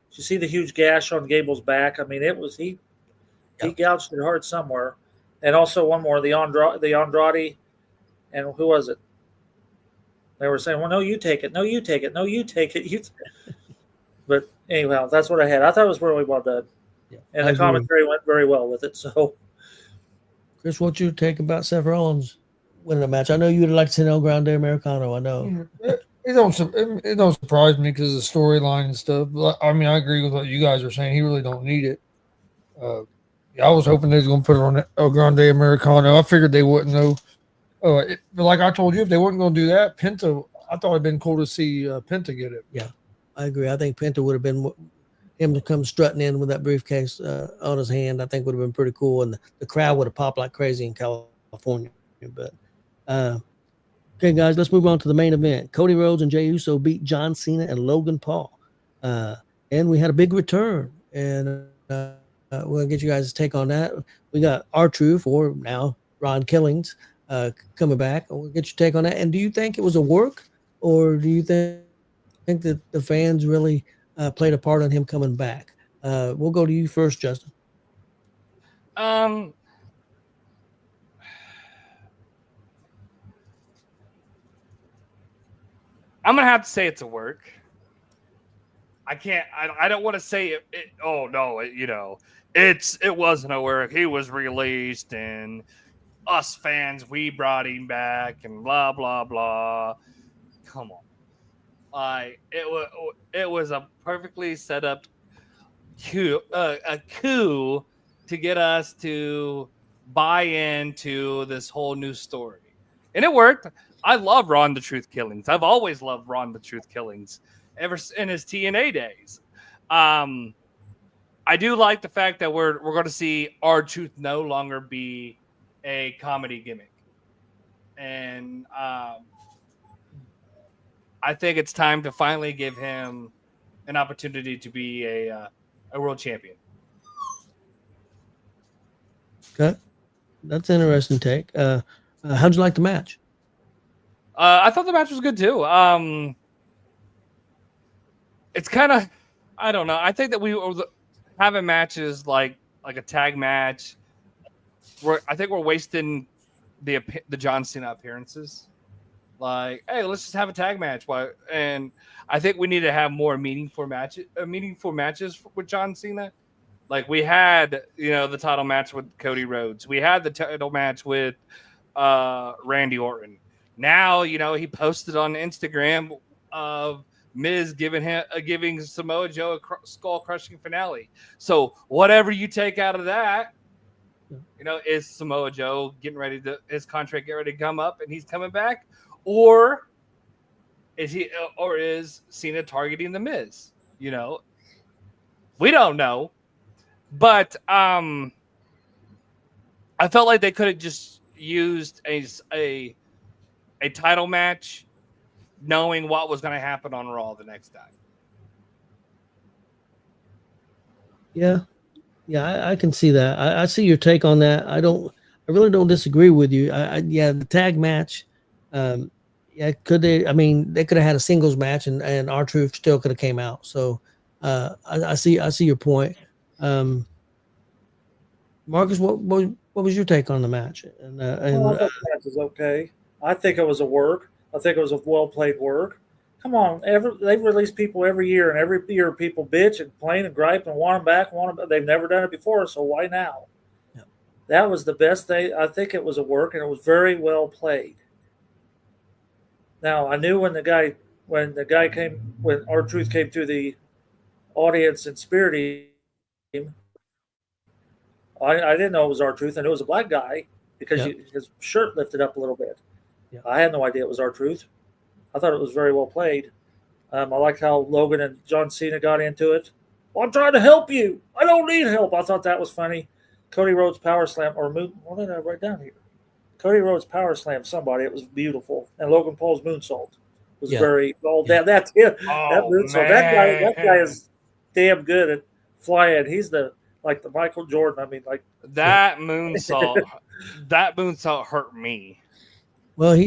Did you see the huge gash on Gable's back? I mean, it was he gouged it hard somewhere. And also one more, the Andrade, and who was it? They were saying, "Well, no, you take it. No, you take it. No, you take it." But anyhow, that's what I had. I thought it was really well done, Yeah, and I the agree. commentary went very well with it. So Chris, what you take about Seth Rollins winning the match? I know you'd like to know Grande Americano. I know. It don't surprise me because of the storyline and stuff. But I mean, I agree with what you guys are saying. He really don't need it. Yeah, I was hoping they was gonna put it on El Grande Americano. I figured they wouldn't though. But like I told you, if they weren't gonna do that, Penta, I thought it'd been cool to see Penta get it. I agree. I think Penta would have been him to come strutting in with that briefcase on his hand. I think would have been pretty cool, and the crowd would have popped like crazy in California. But okay, guys, let's move on to the main event. Cody Rhodes and Jey Uso beat John Cena and Logan Paul, and we had a big return. And we'll get you guys' take on that. We got R-Truth, or now Ron Killings, coming back. We'll get your take on that. And do you think it was a work, or do you think that the fans really played a part on him coming back? We'll go to you first, Justin. I'm gonna have to say it's a work. I can't. I don't want to say it. Oh no! It wasn't a work. He was released, and us fans, we brought him back, and blah blah blah. Come on, it was a perfectly set up coup to get us to buy into this whole new story, and it worked. I love Ron the Truth Killings. I've always loved Ron the Truth Killings ever in his TNA days. I do like the fact that we're going to see R-Truth no longer be a comedy gimmick, and I think it's time to finally give him an opportunity to be a world champion. Okay, that's an interesting take. How'd you like the match? I thought the match was good too. It's kind of, I don't know. I think that we were having matches like a tag match. I think we're wasting the John Cena appearances. Like, hey, let's just have a tag match. And I think we need to have more meaningful matches with John Cena. Like we had, the title match with Cody Rhodes. We had the title match with Randy Orton. Now, he posted on Instagram of Miz giving Samoa Joe a skull crushing finale. So whatever you take out of that, is Samoa Joe his contract getting ready to come up and he's coming back, or is Cena targeting the Miz? We don't know, but I felt like they could have just used a title match, knowing what was going to happen on Raw the next time. Yeah, I can see that. I see your take on that. I really don't disagree with you. The tag match. Could they? I mean, they could have had a singles match, and R-Truth still could have came out. So, I see your point. Marcus, what was your take on the match? I thought the match was okay. I think it was a work. I think it was a well-played work. Come on, they release people every year, and every year people bitch and complain and gripe and want them back. They've never done it before, so why now? Yeah. That was the best thing. I think it was a work, and it was very well played. Now I knew when R-Truth came through the audience and Spirit team, I didn't know it was R-Truth, and it was a black guy because his shirt lifted up a little bit. Yeah. I had no idea it was R-Truth. I thought it was very well played. I liked how Logan and John Cena got into it. Well, I'm trying to help you. I don't need help. I thought that was funny. Cody Rhodes power slam or moon. What did I write down here? Cody Rhodes power slam somebody. It was beautiful, and Logan Paul's moonsault was very well. Yeah. That's it. That Oh, moonsault. That guy man. is damn good at flying. He's the Michael Jordan. I mean, like That moonsault, that moonsault hurt me. Well,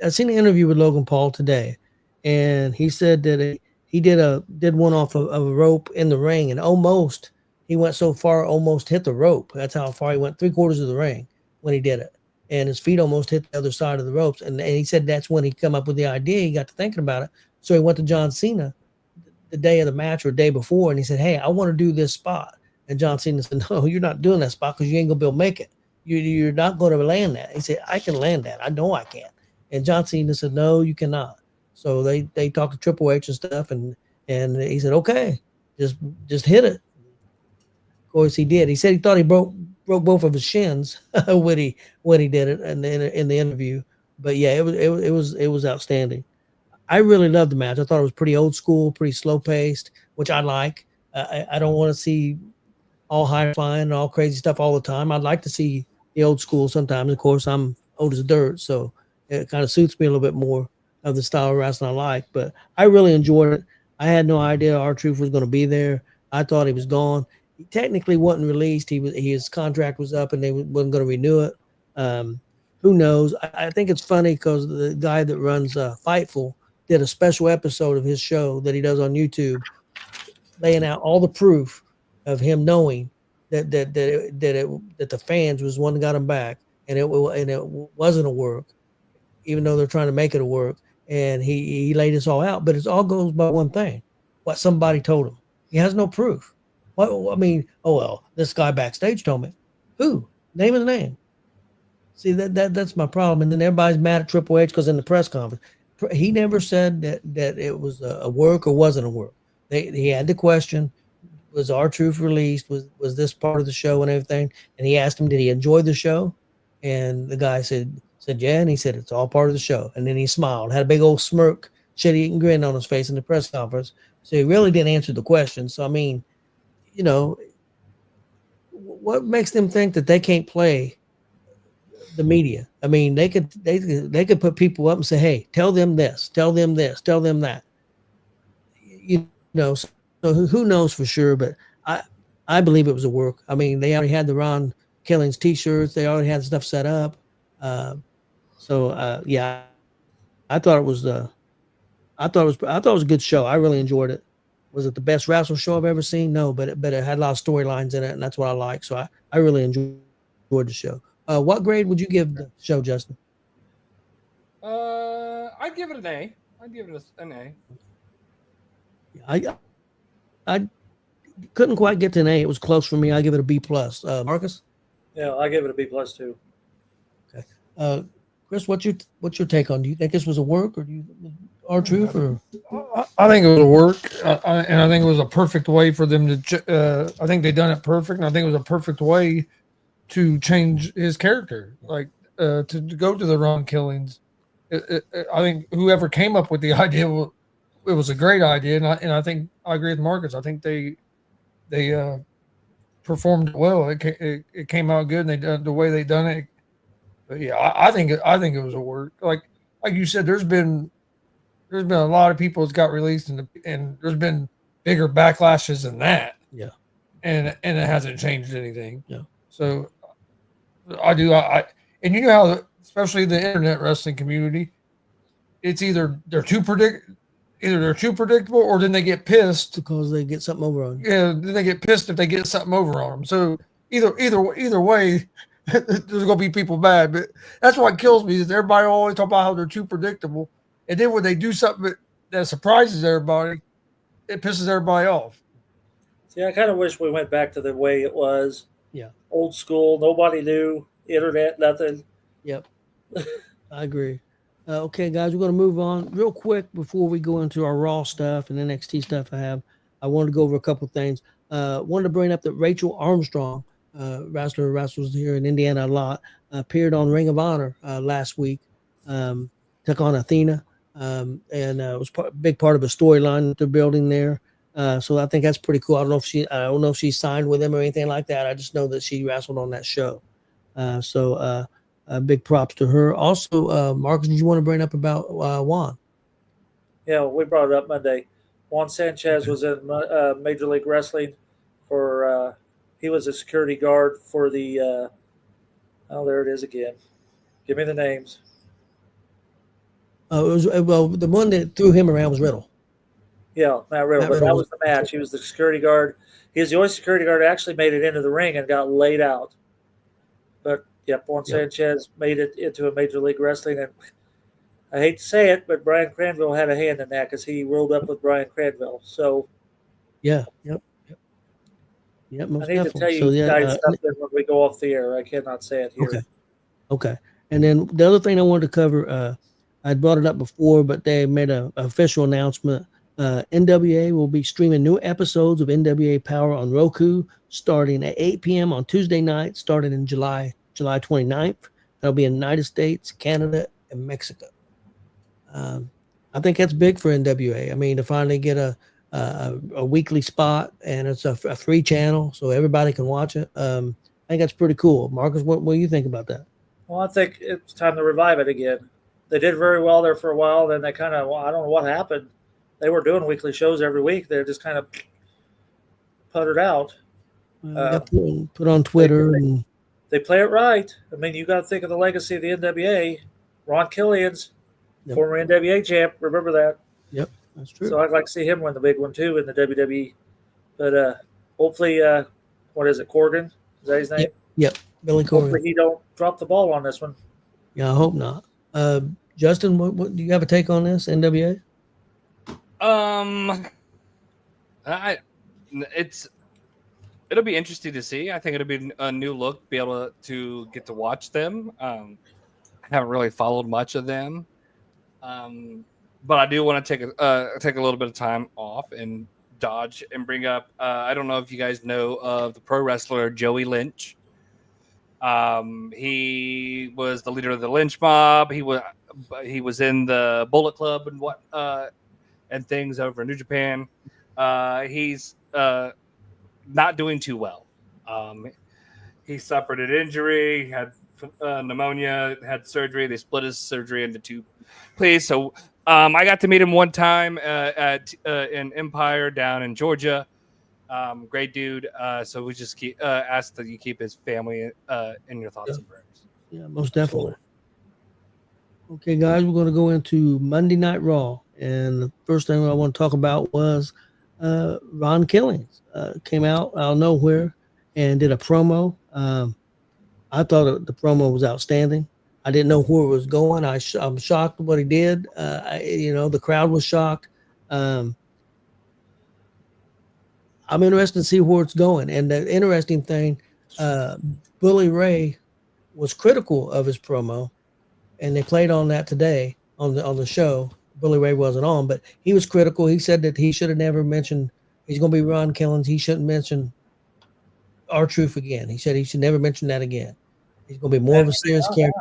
I seen an interview with Logan Paul today, and he said that he did one off of a rope in the ring, and almost he went so far, almost hit the rope. That's how far he went, 3/4 of the ring when he did it, and his feet almost hit the other side of the ropes. And he said that's when he come up with the idea. He got to thinking about it, so he went to John Cena the day of the match or day before, and he said, "Hey, I want to do this spot." And John Cena said, "No, you're not doing that spot because you ain't gonna be able to make it. You're not going to land that." He said, "I can land that. I know I can." And John Cena said, "No, you cannot." So they talked to Triple H and stuff, and he said, "Okay, just hit it." Of course, he did. He said he thought he broke both of his shins when he did it in the interview. But yeah, it was outstanding. I really loved the match. I thought it was pretty old school, pretty slow paced, which I like. I don't want to see all high flying and all crazy stuff all the time. I'd like to see the old school sometimes. Of course, I'm old as dirt, so it kind of suits me a little bit more of the style of wrestling I like. But I really enjoyed it. I had no idea R-Truth was going to be there. I thought he was gone. He technically wasn't released. His contract was up, and they wasn't going to renew it. Who knows? I think it's funny because the guy that runs Fightful did a special episode of his show that he does on YouTube, laying out all the proof of him knowing that the fans was one that got him back, and it wasn't a work, even though they're trying to make it a work. And he laid this all out, but it all goes by one thing: what somebody told him. He has no proof. What I mean, oh well, this guy backstage told me. Who? Name his name. See that's my problem. And then everybody's mad at Triple H because in the press conference, he never said that it was a work or wasn't a work. He had the question. Was R-Truth released? Was this part of the show and everything? And he asked him, did he enjoy the show? And the guy said yeah, and he said it's all part of the show. And then he smiled, had a big old smirk, shit-eating grin on his face in the press conference. So he really didn't answer the question. So I mean, you know, what makes them think that they can't play the media? I mean, they could put people up and say, hey, tell them this, tell them this, tell them that. You know. So who knows for sure, but I believe it was a work. I mean, they already had the Ron Killings t-shirts. They already had stuff set up. Yeah, I thought it was a good show. I really enjoyed it. Was it the best wrestling show I've ever seen? No, but it had a lot of storylines in it, and that's what I like. So I really enjoyed the show. What grade would you give the show, Justin? I'd give it an A. I'd give it an A. I couldn't quite get to an A. It was close for me. I give it a B plus. Marcus? Yeah, I give it a B plus too. Okay. Chris, what's your take on? Do you think this was a work, or do you R-Truth? Or I think it was a work, and I think it was a perfect way for them to. I think they done it perfect, and I think it was a perfect way to change his character, like to go to the Ron Killings. I think whoever came up with the idea, it was a great idea, and I think I agree with Marcus. I think they performed well. It came out good, and they done the way they done it. But yeah, I think it was a work. Like you said, there's been a lot of people that's got released, and there's been bigger backlashes than that. Yeah, and it hasn't changed anything. Yeah. So I and you know how, especially the internet wrestling community, it's either they're too predictable, or then they get pissed because they get something over on you. Yeah, then they get pissed if they get something over on them. So either way, there's gonna be people mad. But that's what kills me is everybody always talk about how they're too predictable, and then when they do something that surprises everybody, it pisses everybody off. See, I kind of wish we went back to the way it was. Yeah. Old school. Nobody knew. Internet, nothing. Yep. I agree. Okay, guys, we're going to move on real quick before we go into our Raw stuff and NXT stuff I wanted to go over a couple of things. Wanted to bring up that Rachel Armstrong, wrestles here in Indiana a lot, appeared on Ring of Honor last week, took on Athena, and it was a big part of a storyline that they're building there. So I think that's pretty cool. I don't know if she signed with him or anything like that. I just know that she wrestled on that show. Big props to her. Also, Marcus, did you want to bring up about Juan? Yeah, we brought it up Monday. Juan Sanchez was in Major League Wrestling for. He was a security guard for the. There it is again. Give me the names. The one that threw him around was Riddle. Yeah, Matt Riddle. Matt But Riddle that was- was the match. He was the security guard. He was the only security guard that actually made it into the ring and got laid out. But Juan Sanchez made it into a Major League Wrestling, and I hate to say it, but Brian Cranville had a hand in that because he rolled up with Brian Cranville. So Yep. Most I need to definitely. tell you So, yeah, guys something when we go off the air. I cannot say it here. Okay. And then the other thing I wanted to cover, I brought it up before, but they made an official announcement. NWA will be streaming new episodes of NWA Power on Roku starting at 8 p.m. on Tuesday night, starting in July 29th. That'll be in the United States, Canada, and Mexico. I think that's big for NWA. I mean, to finally get a weekly spot, and it's a free channel, so everybody can watch it. I think that's pretty cool. Marcus, what do you think about that? Well, I think it's time to revive it again. They did very well there for a while. Then they kind of, I don't know what happened. They were doing weekly shows every week. They're just kind of puttered out. Put on Twitter. They play it right. I mean, you got to think of the legacy of the NWA. Ron Killian's former NWA champ. Remember that? Yep, that's true. So I'd like to see him win the big one too in the WWE. But hopefully, what is it, Corgan? Is that his name? Yep. Billy Corgan. Hopefully he don't drop the ball on this one. Yeah, I hope not. Justin, what do you have a take on this NWA? It'll be interesting to see. I think it'll be a new look, be able to get to watch them. I haven't really followed much of them, but I do want to take a little bit of time off and dodge and bring up. I don't know if you guys know of the pro wrestler Joey Lynch. He was the leader of the Lynch Mob. He was in the Bullet Club and things over in New Japan. He's not doing too well. He suffered an injury, had pneumonia, had surgery. They split his surgery into two places. So I got to meet him one time in Empire down in Georgia. Great dude. So we just ask that you keep his family in your thoughts and prayers. Yeah, most definitely. Okay, guys, we're going to go into Monday Night Raw. And the first thing I want to talk about was Ron Killings came out of nowhere and did a promo. I thought the promo was outstanding. I didn't know where it was going. I'm shocked at what he did. The crowd was shocked. I'm interested to see where it's going. And the interesting thing, Bully Ray was critical of his promo, and they played on that today on the show. Bully Ray wasn't on, but he was critical. He said that he should have never mentioned he's going to be Ron Killings. He shouldn't mention R-Truth again. He said he should never mention that again. He's going to be more of a serious character.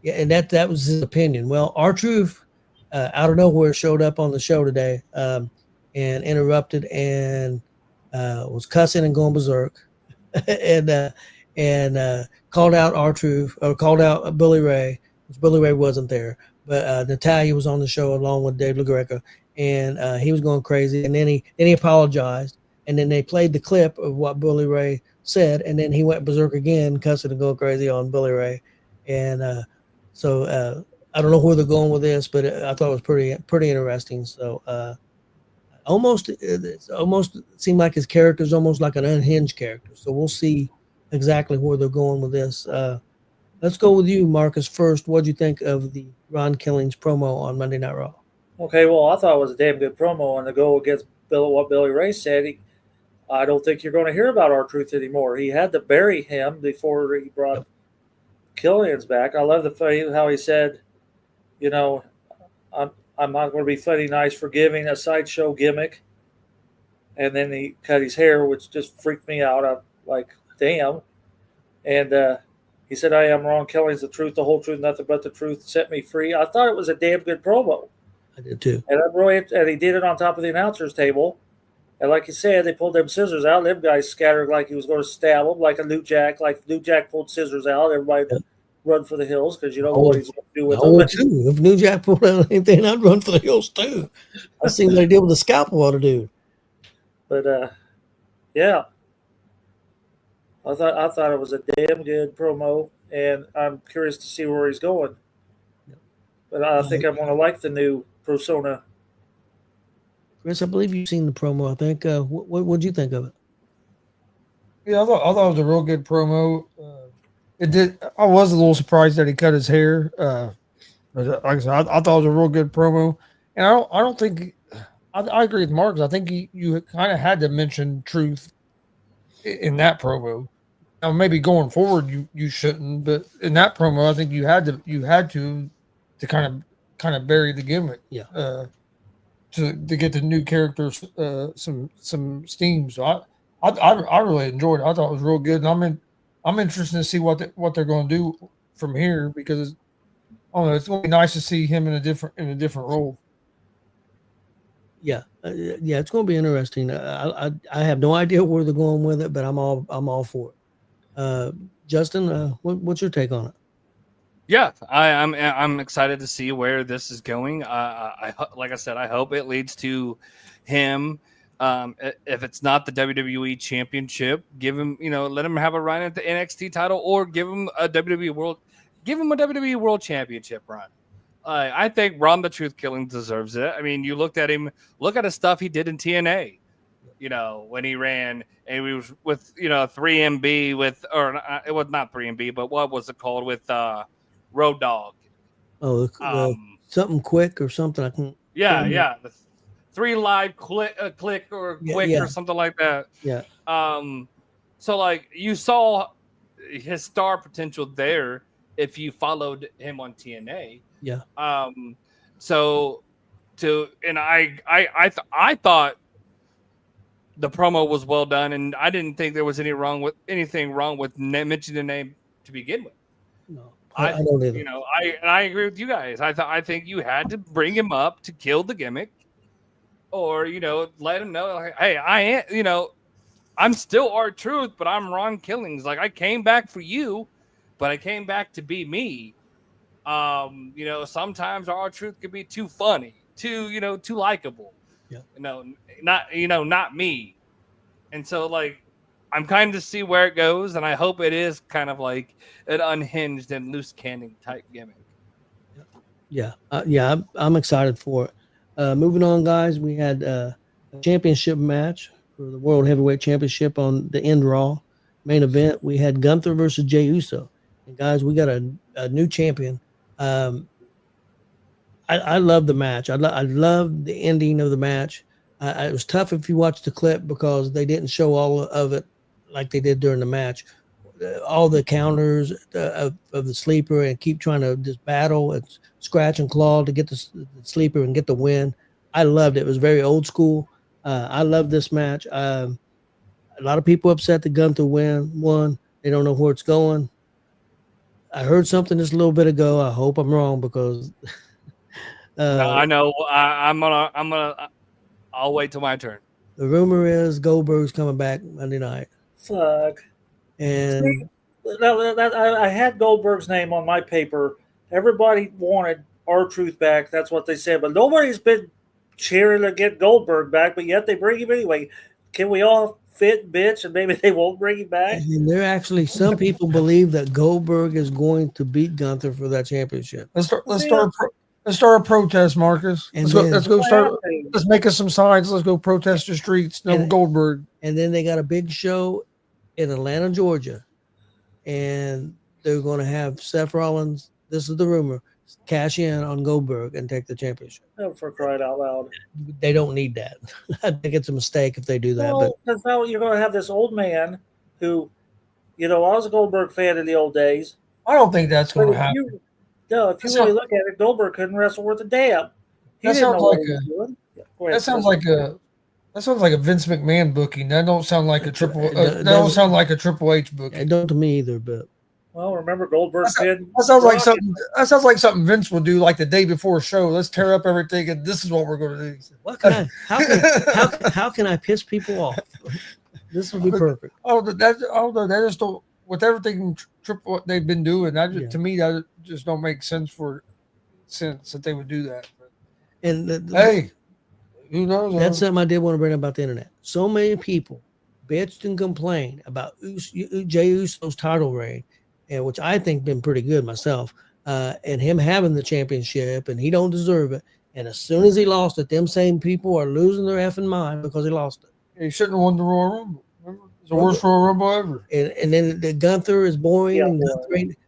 Yeah, and that was his opinion. Well, R-Truth out of nowhere showed up on the show today and interrupted and was cussing and going berserk and called out R-Truth or called out Bully Ray. Bully Ray wasn't there, but Natalya was on the show along with Dave LaGreca, and he was going crazy. And then he apologized, and then they played the clip of what Bully Ray said, and then he went berserk again, cussing and going crazy on Bully Ray. And so I don't know where they're going with this, but I thought it was pretty interesting. So it almost seemed like his character is almost like an unhinged character. So we'll see exactly where they're going with this. Let's go with you, Marcus, first. What did you think of the Ron Killings promo on Monday Night Raw? Okay, well, I thought it was a damn good promo, and to go against what Billy Ray said, I don't think you're going to hear about R-Truth anymore. He had to bury him before he brought Killians back. I love how he said, I'm not going to be funny, nice, forgiving, a sideshow gimmick. And then he cut his hair, which just freaked me out. I'm like, damn. And he said, I am Ron Killings, the truth, the whole truth, nothing but the truth, set me free. I thought it was a damn good promo. I did too. And he did it on top of the announcer's table. And like you said, they pulled them scissors out. Them guys scattered like he was going to stab them, like a New Jack. Like New Jack pulled scissors out, everybody run for the hills because you know what he's going to do with I would them. too. If New Jack pulled out anything, I'd run for the hills too. I seen what they did with the scalpel other dude. But yeah, I thought it was a damn good promo, and I'm curious to see where he's going. But I think I'm going to like the new persona. Chris, I believe you've seen the promo. I think. What'd you think of it? Yeah, I thought it was a real good promo. It did. I was a little surprised that he cut his hair. But like I said, I thought it was a real good promo, and I don't think I agree with Marcus. I think you kind of had to mention Truth in that promo. Now maybe going forward you shouldn't, but in that promo, I think you had to kind of bury the gimmick. Yeah. To get the new characters some steam. So I really enjoyed it. I thought it was real good, and I'm interested to see what they're going to do from here because I don't know, it's going to be nice to see him in a different role. Yeah, it's going to be interesting. I have no idea where they're going with it, but I'm all for it. Justin, what's your take on it? Yeah, I'm excited to see where this is going. Like I said, I hope it leads to him. If it's not the WWE Championship, give him, let him have a run at the NXT title, or give him a WWE World Championship run. I think Ron the Truth Killing deserves it. I mean, you look at the stuff he did in TNA. When he ran and we was with 3MB it was not 3MB, but what was it called with Road Dogg? Oh, something quick or something. I can. Yeah. The 3 Live click or quick or something like that. Yeah. So like you saw his star potential there if you followed him on TNA. Yeah. I thought the promo was well done, and I didn't think there was anything wrong with mentioning the name to begin with. No, I don't either. I agree with you guys. I think you had to bring him up to kill the gimmick, or let him know, like, hey, I am, I'm still R-Truth, but I'm Ron Killings. Like I came back for you, but I came back to be me. Sometimes R-Truth could be too funny, too likable. Yeah. Not me. And so like I'm kind of to see where it goes, and I hope it is kind of like an unhinged and loose cannon type gimmick. Yeah. I'm excited for it. Moving on, guys, we had a championship match for the World Heavyweight Championship on the End Raw main event. We had Gunther versus Jey Uso, and guys, we got a new champion. I love the match. I love the ending of the match. It was tough if you watched the clip because they didn't show all of it like they did during the match. All the counters of the sleeper and keep trying to just battle and scratch and claw to get the sleeper and get the win. I loved it. It was very old school. I love this match. A lot of people upset that Gunther won. They don't know where it's going. I heard something just a little bit ago. I hope I'm wrong because I know. I'll wait till my turn. The rumor is Goldberg's coming back Monday night. Fuck. And I had Goldberg's name on my paper. Everybody wanted R-Truth back. That's what they said. But nobody's been cheering to get Goldberg back, but yet they bring him anyway. Can we all fit, bitch, and maybe they won't bring him back? And there are actually some people believe that Goldberg is going to beat Gunther for that championship. Let's start a protest, Marcus. Let's make us some signs. Let's go protest the streets. No Goldberg. And then they got a big show in Atlanta, Georgia, and they're going to have Seth Rollins. This is the rumor. Cash in on Goldberg and take the championship. Oh, for crying out loud. They don't need that. I think it's a mistake if they do that. Well, because now you're going to have this old man who, I was a Goldberg fan in the old days. I don't think that's going to happen. If you really look at it, Goldberg couldn't wrestle worth a damn. That sounds like a Vince McMahon booking. That don't sound like a Triple H booking. It don't to me either, but Well, remember Goldberg's kid? That sounds like something. That sounds like something Vince would do, like the day before a show. Let's tear up everything, and this is what we're going to do. What can I? How can I piss people off? This would be perfect. Although that just don't, with everything what they've been doing. To me, that just don't make sense that they would do that. But, And hey, who knows? that's something I did want to bring up about the internet. So many people bitched and complained about Jey Uso's title reign, and which I think been pretty good myself, and him having the championship, and he don't deserve it. And as soon as he lost it, them same people are losing their effing mind because he lost it. He shouldn't have won the Royal Rumble. Remember? It's the worst Royal Rumble ever. And then the Gunther is boring, and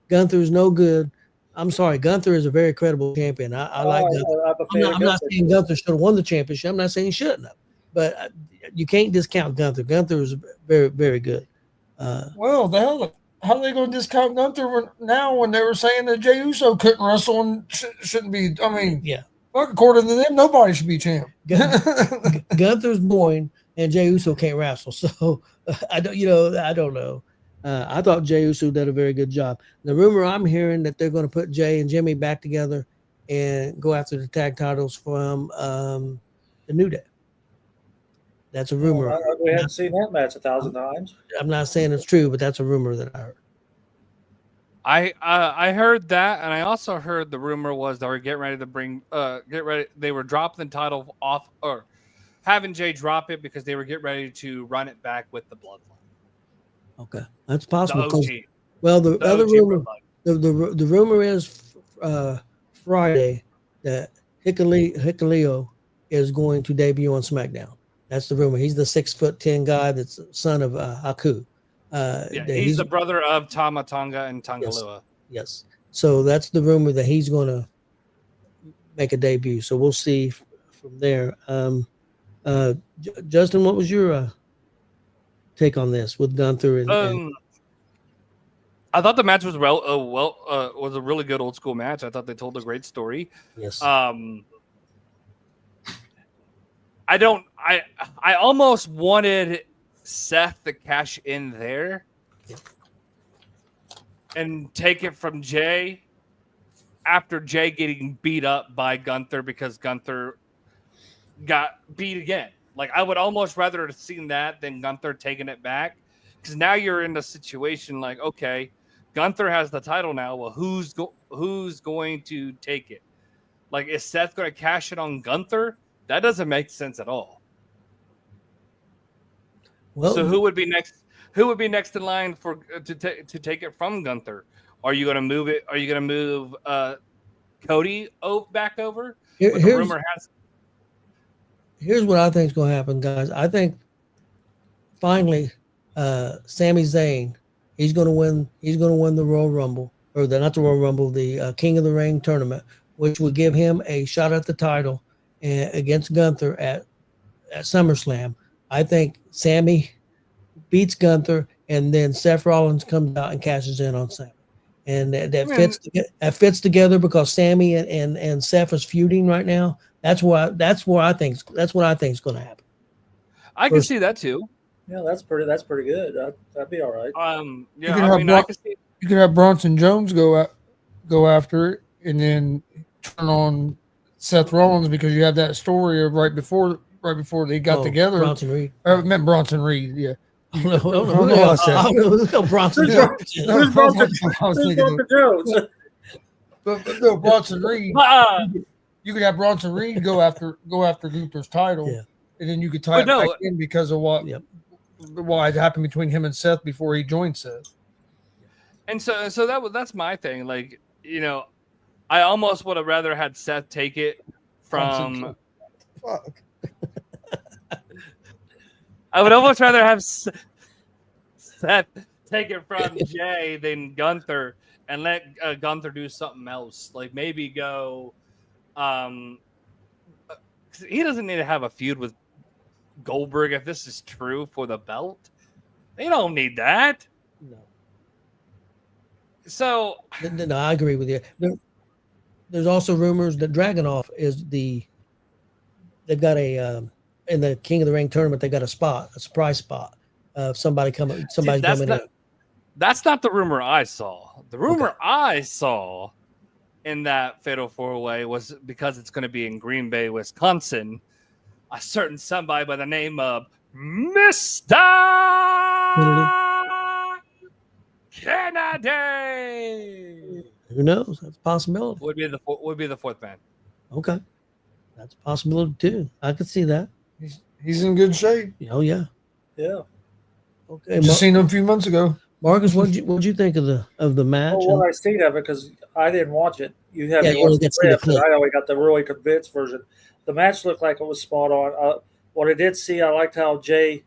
Gunther is no good. I'm sorry, Gunther is a very credible champion. I like Gunther. I'm not saying Gunther should have won the championship. I'm not saying he shouldn't have, but you can't discount Gunther. Gunther is very, very good. Well, the hell, how are they going to discount Gunther now when they were saying that Jey Uso couldn't wrestle and shouldn't be? I mean, yeah. According to them, nobody should be champ. Gunther's boring, and Jey Uso can't wrestle. So I don't know. I thought Jey Uso did a very good job. The rumor I'm hearing that they're going to put Jey and Jimmy back together and go after the tag titles from the New Day. That's a rumor. We haven't seen that match 1,000 times. I'm not saying it's true, but that's a rumor that I heard. I heard that, and I also heard the rumor was they were getting ready to they were dropping the title off, or having Jey drop it because they were getting ready to run it back with the Bloodline. Okay, that's possible. The other rumor, the rumor is Friday that Hikuleo is going to debut on SmackDown. That's the rumor. He's the 6'10" guy that's son of Haku. He's the brother of Tama Tonga and Tongalua. Yes. So that's the rumor that he's going to make a debut. So we'll see from there. Justin, what was your take on this with Gunther? And I thought the match was was a really good old school match. I thought they told a great story. Yes. I almost wanted Seth to cash in there and take it from Jey after Jey getting beat up by Gunther because Gunther got beat again. Like, I would almost rather have seen that than Gunther taking it back, because now you're in the situation like, okay, Gunther has the title now. Well, who's going to take it? Like, is Seth going to cash it on Gunther? That doesn't make sense at all. Well, so who would be next? Who would be next in line to take it from Gunther? Are you going to move it? Are you going to move Cody back over? Here's what I think is going to happen, guys. I think finally, Sami Zayn, he's going to win. He's going to win the Royal Rumble, or not the Royal Rumble, the King of the Ring tournament, which would give him a shot at the title against Gunther at SummerSlam. I think Sami beats Gunther, and then Seth Rollins comes out and cashes in on Sami, and that fits together because Sami and Seth is feuding right now. That's what I think is going to happen. I can see that too. Yeah, that's pretty good. That'd be all right. You could have Bronson Jones go after it, and then turn on Seth Rollins because you have that story of right before they got together. Bronson Reed. I meant Bronson Reed. Yeah. I don't know Bronson Jones. Who's Bronson Jones? But no, Bronson Reed. You could have Bronson Reed go after Gunther's title, and then you could tie it back in because of what had happened between him and Seth before he joined Seth. And so that's my thing. Like, I almost would have rather had Seth take it from. Fuck. I would almost rather have Seth take it from Jey than Gunther, and let Gunther do something else. Like maybe go. He doesn't need to have a feud with Goldberg if this is true for the belt. They don't need that. No. So no, I agree with you. There's also rumors that Dragunov is they've got in the King of the Ring tournament, they got a surprise spot of somebody coming in. That's not the rumor I saw. The rumor I saw in that Fatal 4-Way was because it's going to be in Green Bay, Wisconsin. A certain somebody by the name of Mr. Kennedy Who knows? That's a possibility. would be the fourth man. Okay. That's a possibility too. I could see that. He's in good shape. Oh yeah. Yeah. Okay. Just seen him a few months ago. Marcus, what'd you think of the match? Well, what I seen of it, because I didn't watch it. You have Yeah, me you only watch the get to see the clip, and clip. I only got the really convinced version. The match looked like it was spot on. What I did see, I liked how Jay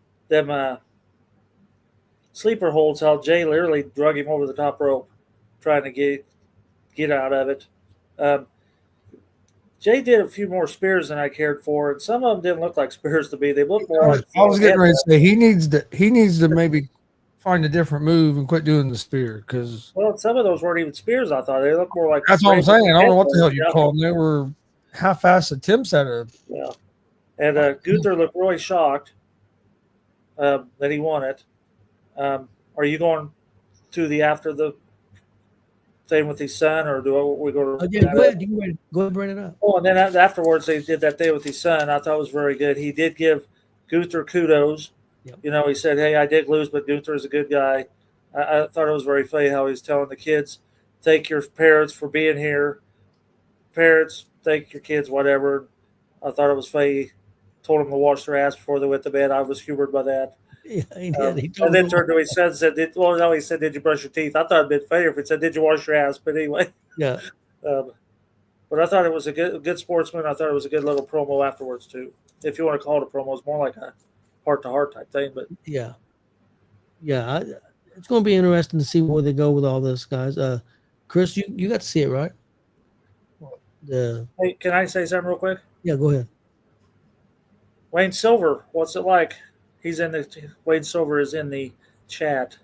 sleeper holds. How Jay literally drug him over the top rope, trying to get out of it. Jay did a few more spears than I cared for, and some of them didn't look like spears to me. They looked more like. I was getting ready to say he needs to maybe find a different move and quit doing the spear because Well, some of those weren't even spears. I thought they looked more like. that's what I'm saying. I don't know what the hell you Yeah. call them. They were half-assed attempts at it. Yeah, and Gunther looked really shocked that he won it. Are you going to the after the thing with his son, or do we go to? Oh, yeah, go ahead. You can go ahead and bring it up. Oh, and then afterwards they did that day with his son. I thought was very good. He did give Gunther kudos. Yep. You know, he said, "Hey, I did lose, but Gunther is a good guy." I thought it was very funny how he's telling the kids, "Thank your parents for being here. Parents, thank your kids, whatever." I thought it was funny. Told them to wash their ass before they went to bed. I was humored by that. Yeah, he did. He told And then them- turned to his son and said, he said, "Did you brush your teeth?" I thought it'd been funnier if it said, "Did you wash your ass?" But anyway, Yeah. but I thought it was a good sportsman. I thought it was a good little promo afterwards too. If you want to call it a promo, it's more like a heart-to-heart type thing. But Yeah. It's going to be interesting to see where they go with all this, guys. Chris, you got to see it, right? hey, can I say something real quick? Yeah, go ahead. Wayne Silver, what's it like? Wayne Silver is in the chat.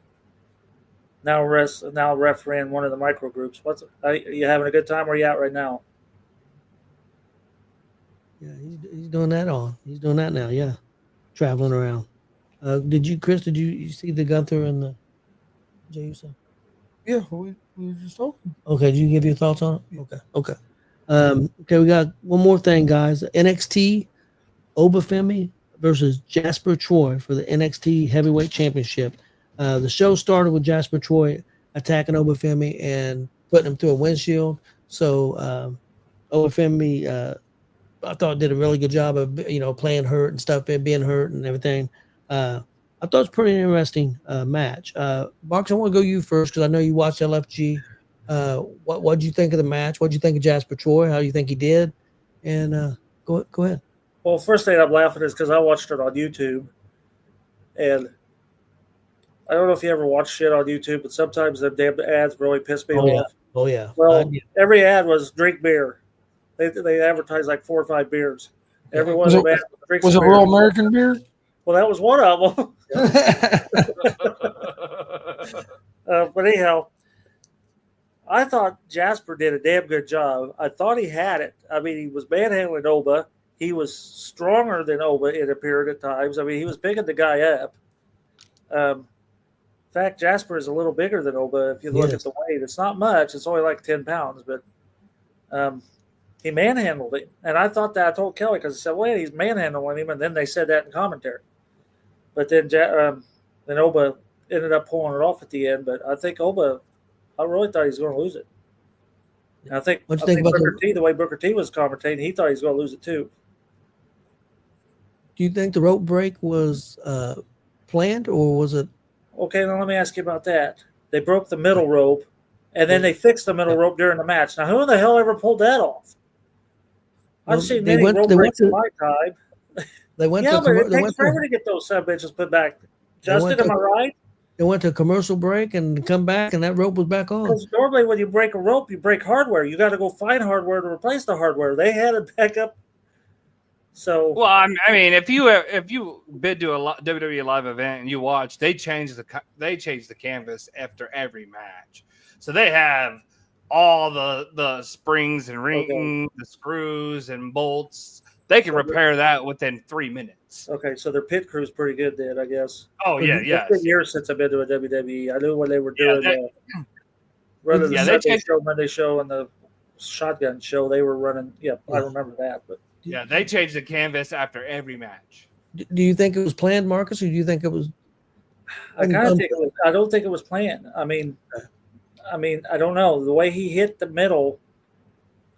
Now refereeing one of the micro groups. Are you having a good time? Where are you at right now? Yeah, he's doing that on. He's doing that now. Yeah, traveling around. Chris? Did you see the Gunther and the Jay Uso? Yeah, we were just talking. Okay, did you give your thoughts on it? Okay. Okay, we got one more thing, guys. NXT Obafemi versus Jasper Troy for the NXT Heavyweight Championship. The show started with Jasper Troy attacking Obafemi and putting him through a windshield. So Obafemi, I thought did a really good job of playing hurt and stuff, being hurt and everything. I thought it was a pretty interesting match. Marcus, I want to go you first because I know you watched LFG. What did you think of the match? What did you think of Jasper Troy? How do you think he did? And go ahead. Well, first thing I'm laughing is because I watched it on YouTube, and I don't know if you ever watch shit on YouTube, but sometimes the damn ads really piss me off. Oh yeah. Well, every ad was drink beer. They advertised like 4 or 5 beers. Every one of them drinks Was it beer. Real American beer? Well, that was one of them. But anyhow, I thought Jasper did a damn good job. I thought he had it. I mean, he was manhandling Oba. He was stronger than Oba, it appeared at times. I mean, he was picking the guy up. In fact, Jasper is a little bigger than Oba if you look at the weight. It's not much. It's only like 10 pounds, but he manhandled him. And I thought that. I told Kelly because I said, well, he's manhandling him. And then they said that in commentary. But then Oba ended up pulling it off at the end. But I think Oba, I really thought he was going to lose it. And I think Booker T, the way Booker T was commentating, he thought he was going to lose it too. Do you think the rope break was planned or was it? Okay, now let me ask you about that. They broke the middle rope, and then they fixed the middle rope during the match. Now, who in the hell ever pulled that off? I've seen many rope breaks in my time. They went but it takes forever to get those sub-bitches put back. Justin, am I right? They went to a commercial break and come back, and that rope was back on. Because normally when you break a rope, you break hardware. You got to go find hardware to replace the hardware. They had it back up. So well, I mean, if you been to a WWE live event and you watch, they change the canvas after every match, so they have all the springs and ring, the screws and bolts. They can repair that within 3 minutes. months. Okay, so their pit crew's pretty good then, I guess. Oh yeah, It's been years since I've been to a WWE. I knew when they were Yeah, doing running the yeah, they Sunday changed- show, Monday show, and the shotgun show. They were running. Yeah, I remember that. But Yeah, they changed the canvas after every match. Do you think it was planned, Marcus, or do you think it was? I kind of think it was. I don't think it was planned. I mean, I don't know the way he hit the middle.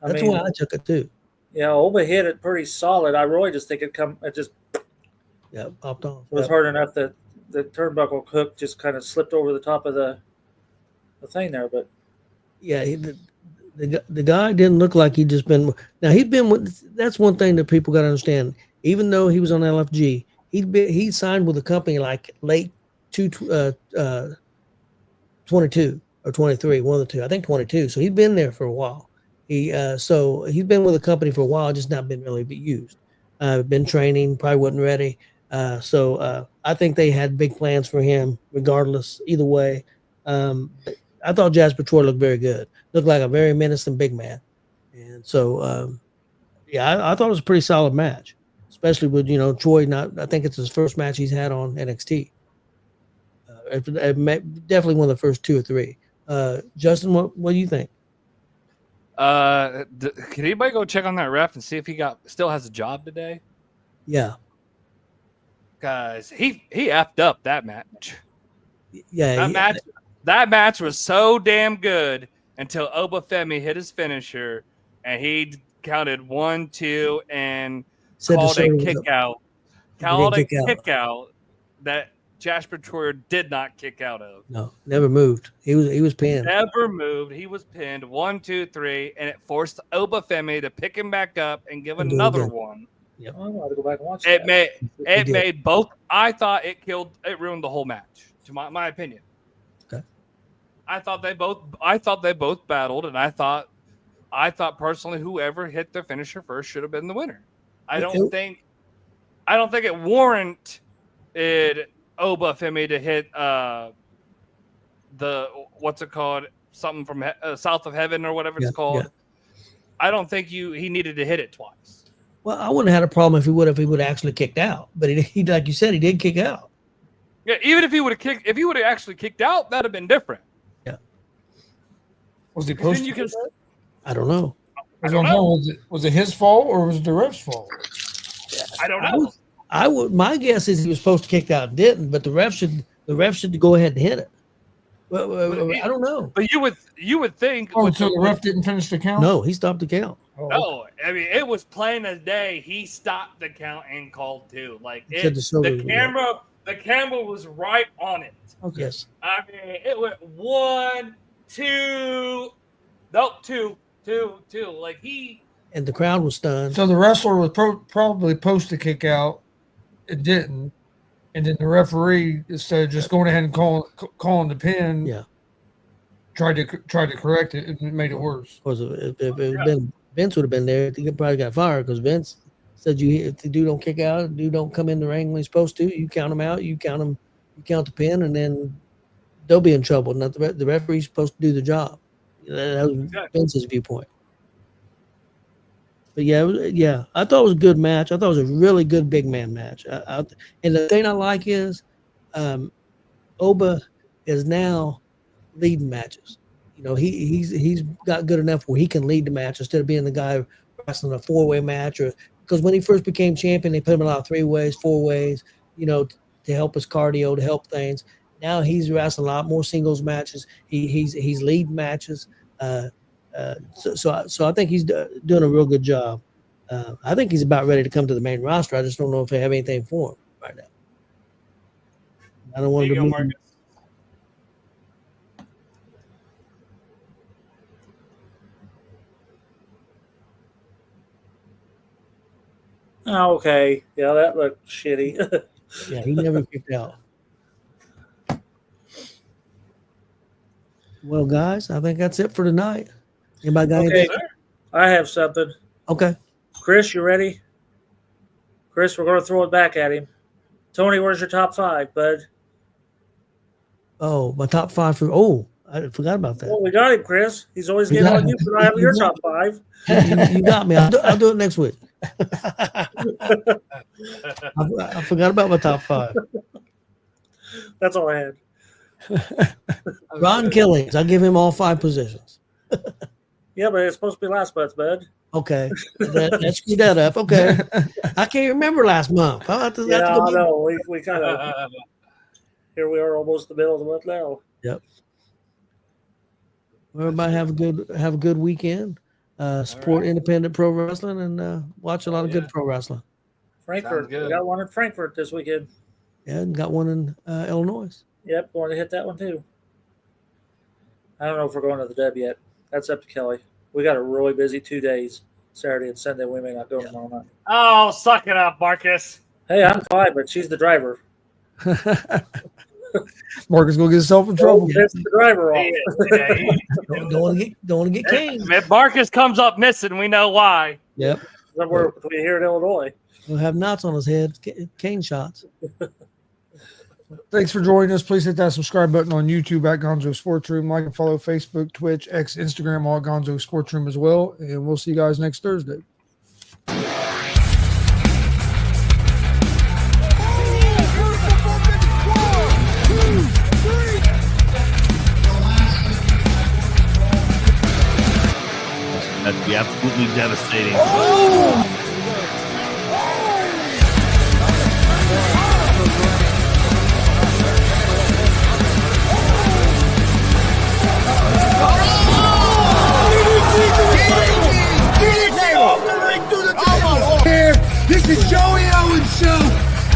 That's why I took it too. Yeah, Oba hit it pretty solid. I really just think it just Yeah, popped off. was hard enough that the turnbuckle hook just kind of slipped over the top of the thing there. But Yeah, the guy didn't look like he'd just been. Now he'd been with. That's one thing that people got to understand. Even though he was on LFG, he signed with a company like late 22 or 23, one of the two. I think 22. So he'd been there for a while. So he's been with a company for a while, just not been really used. Been training, probably wasn't ready. So I think they had big plans for him, regardless. Either way, I thought Jasper Troy looked very good. Looked like a very menacing big man, and so I thought it was a pretty solid match, especially with Troy. I think it's his first match he's had on NXT. Definitely one of the first 2 or 3. Justin, what do you think? Can anybody go check on that ref and see if he still has a job today? Yeah, Because he effed up that match. yeah. That match was so damn good until Obafemi hit his finisher, and he counted 1, 2, and called a kick out. Called a kick out that Jasper Troyer did not kick out of. No, never moved. He was pinned. Never moved. He was pinned 1, 2, 3, and it forced Obafemi to pick him back up and give another one. Yep. I'm going to go back and watch It that. made both. I thought it ruined the whole match, to my opinion. Okay. I thought they both battled, and I thought personally whoever hit their finisher first should have been the winner. I don't think it warranted Obafemi to hit the what's it called, something from South of Heaven or whatever it's called. Yeah. I don't think he needed to hit it twice. Well, I wouldn't have had a problem if he would have actually kicked out, but he like you said, he did kick out. Yeah, even if he would have actually kicked out, that'd have been different. Yeah. Was he Then supposed you to? can. I don't know. Was it his fault or was it the ref's fault? I don't know. My guess is he was supposed to kick out and didn't, but the ref should go ahead and hit it. Well, I don't know. But you would think. Oh, so the ref didn't finish the count? No, he stopped the count. Oh, No, I mean it was plain as day. He stopped the count and called 2. Like He said the camera was right on it. Okay. Yes. I mean, it went 1, 2, nope, 2. Like And the crowd was stunned. So the wrestler was probably supposed to kick out. It didn't. And then the referee, instead of just going ahead and calling the pin, Yeah. tried to correct it and made it worse. Because if it had been Vince would have been there, he probably got fired because Vince said if the dude don't kick out, the dude don't come in the ring when he's supposed to, you count him out, you count the pin, and then they'll be in trouble. Not the referee's supposed to do the job. That was Vince's viewpoint. But yeah, I thought it was a good match. I thought it was a really good big man match. And the thing I like is, Oba is now leading matches. He's got good enough where he can lead the match instead of being the guy wrestling a 4-way match. Or because when he first became champion, they put him in a lot of 3-ways, 4-ways, to help his cardio, to help things. Now he's wrestling a lot more singles matches. He's leading matches. So I think he's doing a real good job. I think he's about ready to come to the main roster. I just don't know if they have anything for him right now. I don't want to move him. Oh, okay. Yeah, that looked shitty. Yeah, he never kicked out. Well, guys, I think that's it for tonight. Anybody got Okay, anything? I have something. Okay. Chris, you ready? Chris, we're going to throw it back at him. Tony, where's your top 5, bud? Oh, my top 5 I forgot about that. Well, we got him, Chris. He's always getting on you for not having your top 5. You got me. I'll do it next week. I forgot about my top 5. That's all I had. Ron Killings. I'll give him all 5 positions. Yeah, but it's supposed to be last month's, bud. Okay. Let's screw that up. Okay. I can't remember last month. I'll have to Yeah, go I back. know. We kind of here we are almost the middle of the month now. Yep. Well, everybody have a good weekend. Support right. independent pro wrestling and watch a lot of Yeah. good pro wrestling. Frankfurt. Sounds good. We got one in Frankfurt this weekend. Yeah, and got one in Illinois. Yep, going to hit that one too. I don't know if we're going to the Deb yet. That's up to Kelly. We got a really busy 2 days, Saturday and Sunday. We may not go tomorrow night. Oh, suck it up, Marcus. Hey, I'm fine, but she's the driver. Marcus gonna get himself in trouble. That's the driver off. Don't want to get caned. If Marcus comes up missing, we know why. Yep. Somewhere between here and Illinois. He'll have knots on his head. Cane shots. Thanks for joining us. Please hit that subscribe button on YouTube at Gonzo Sports Room. Like and follow Facebook, Twitch, X, Instagram, all at Gonzo Sports Room as well. And we'll see you guys next Thursday. That'd be absolutely devastating. Here, this is Joey Owens show.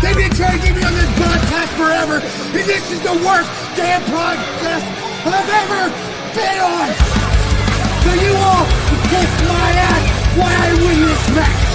They've been trying to get me on this broadcast forever, and this is the worst damn broadcast I've ever been on. So you all can kiss my ass while I win this match.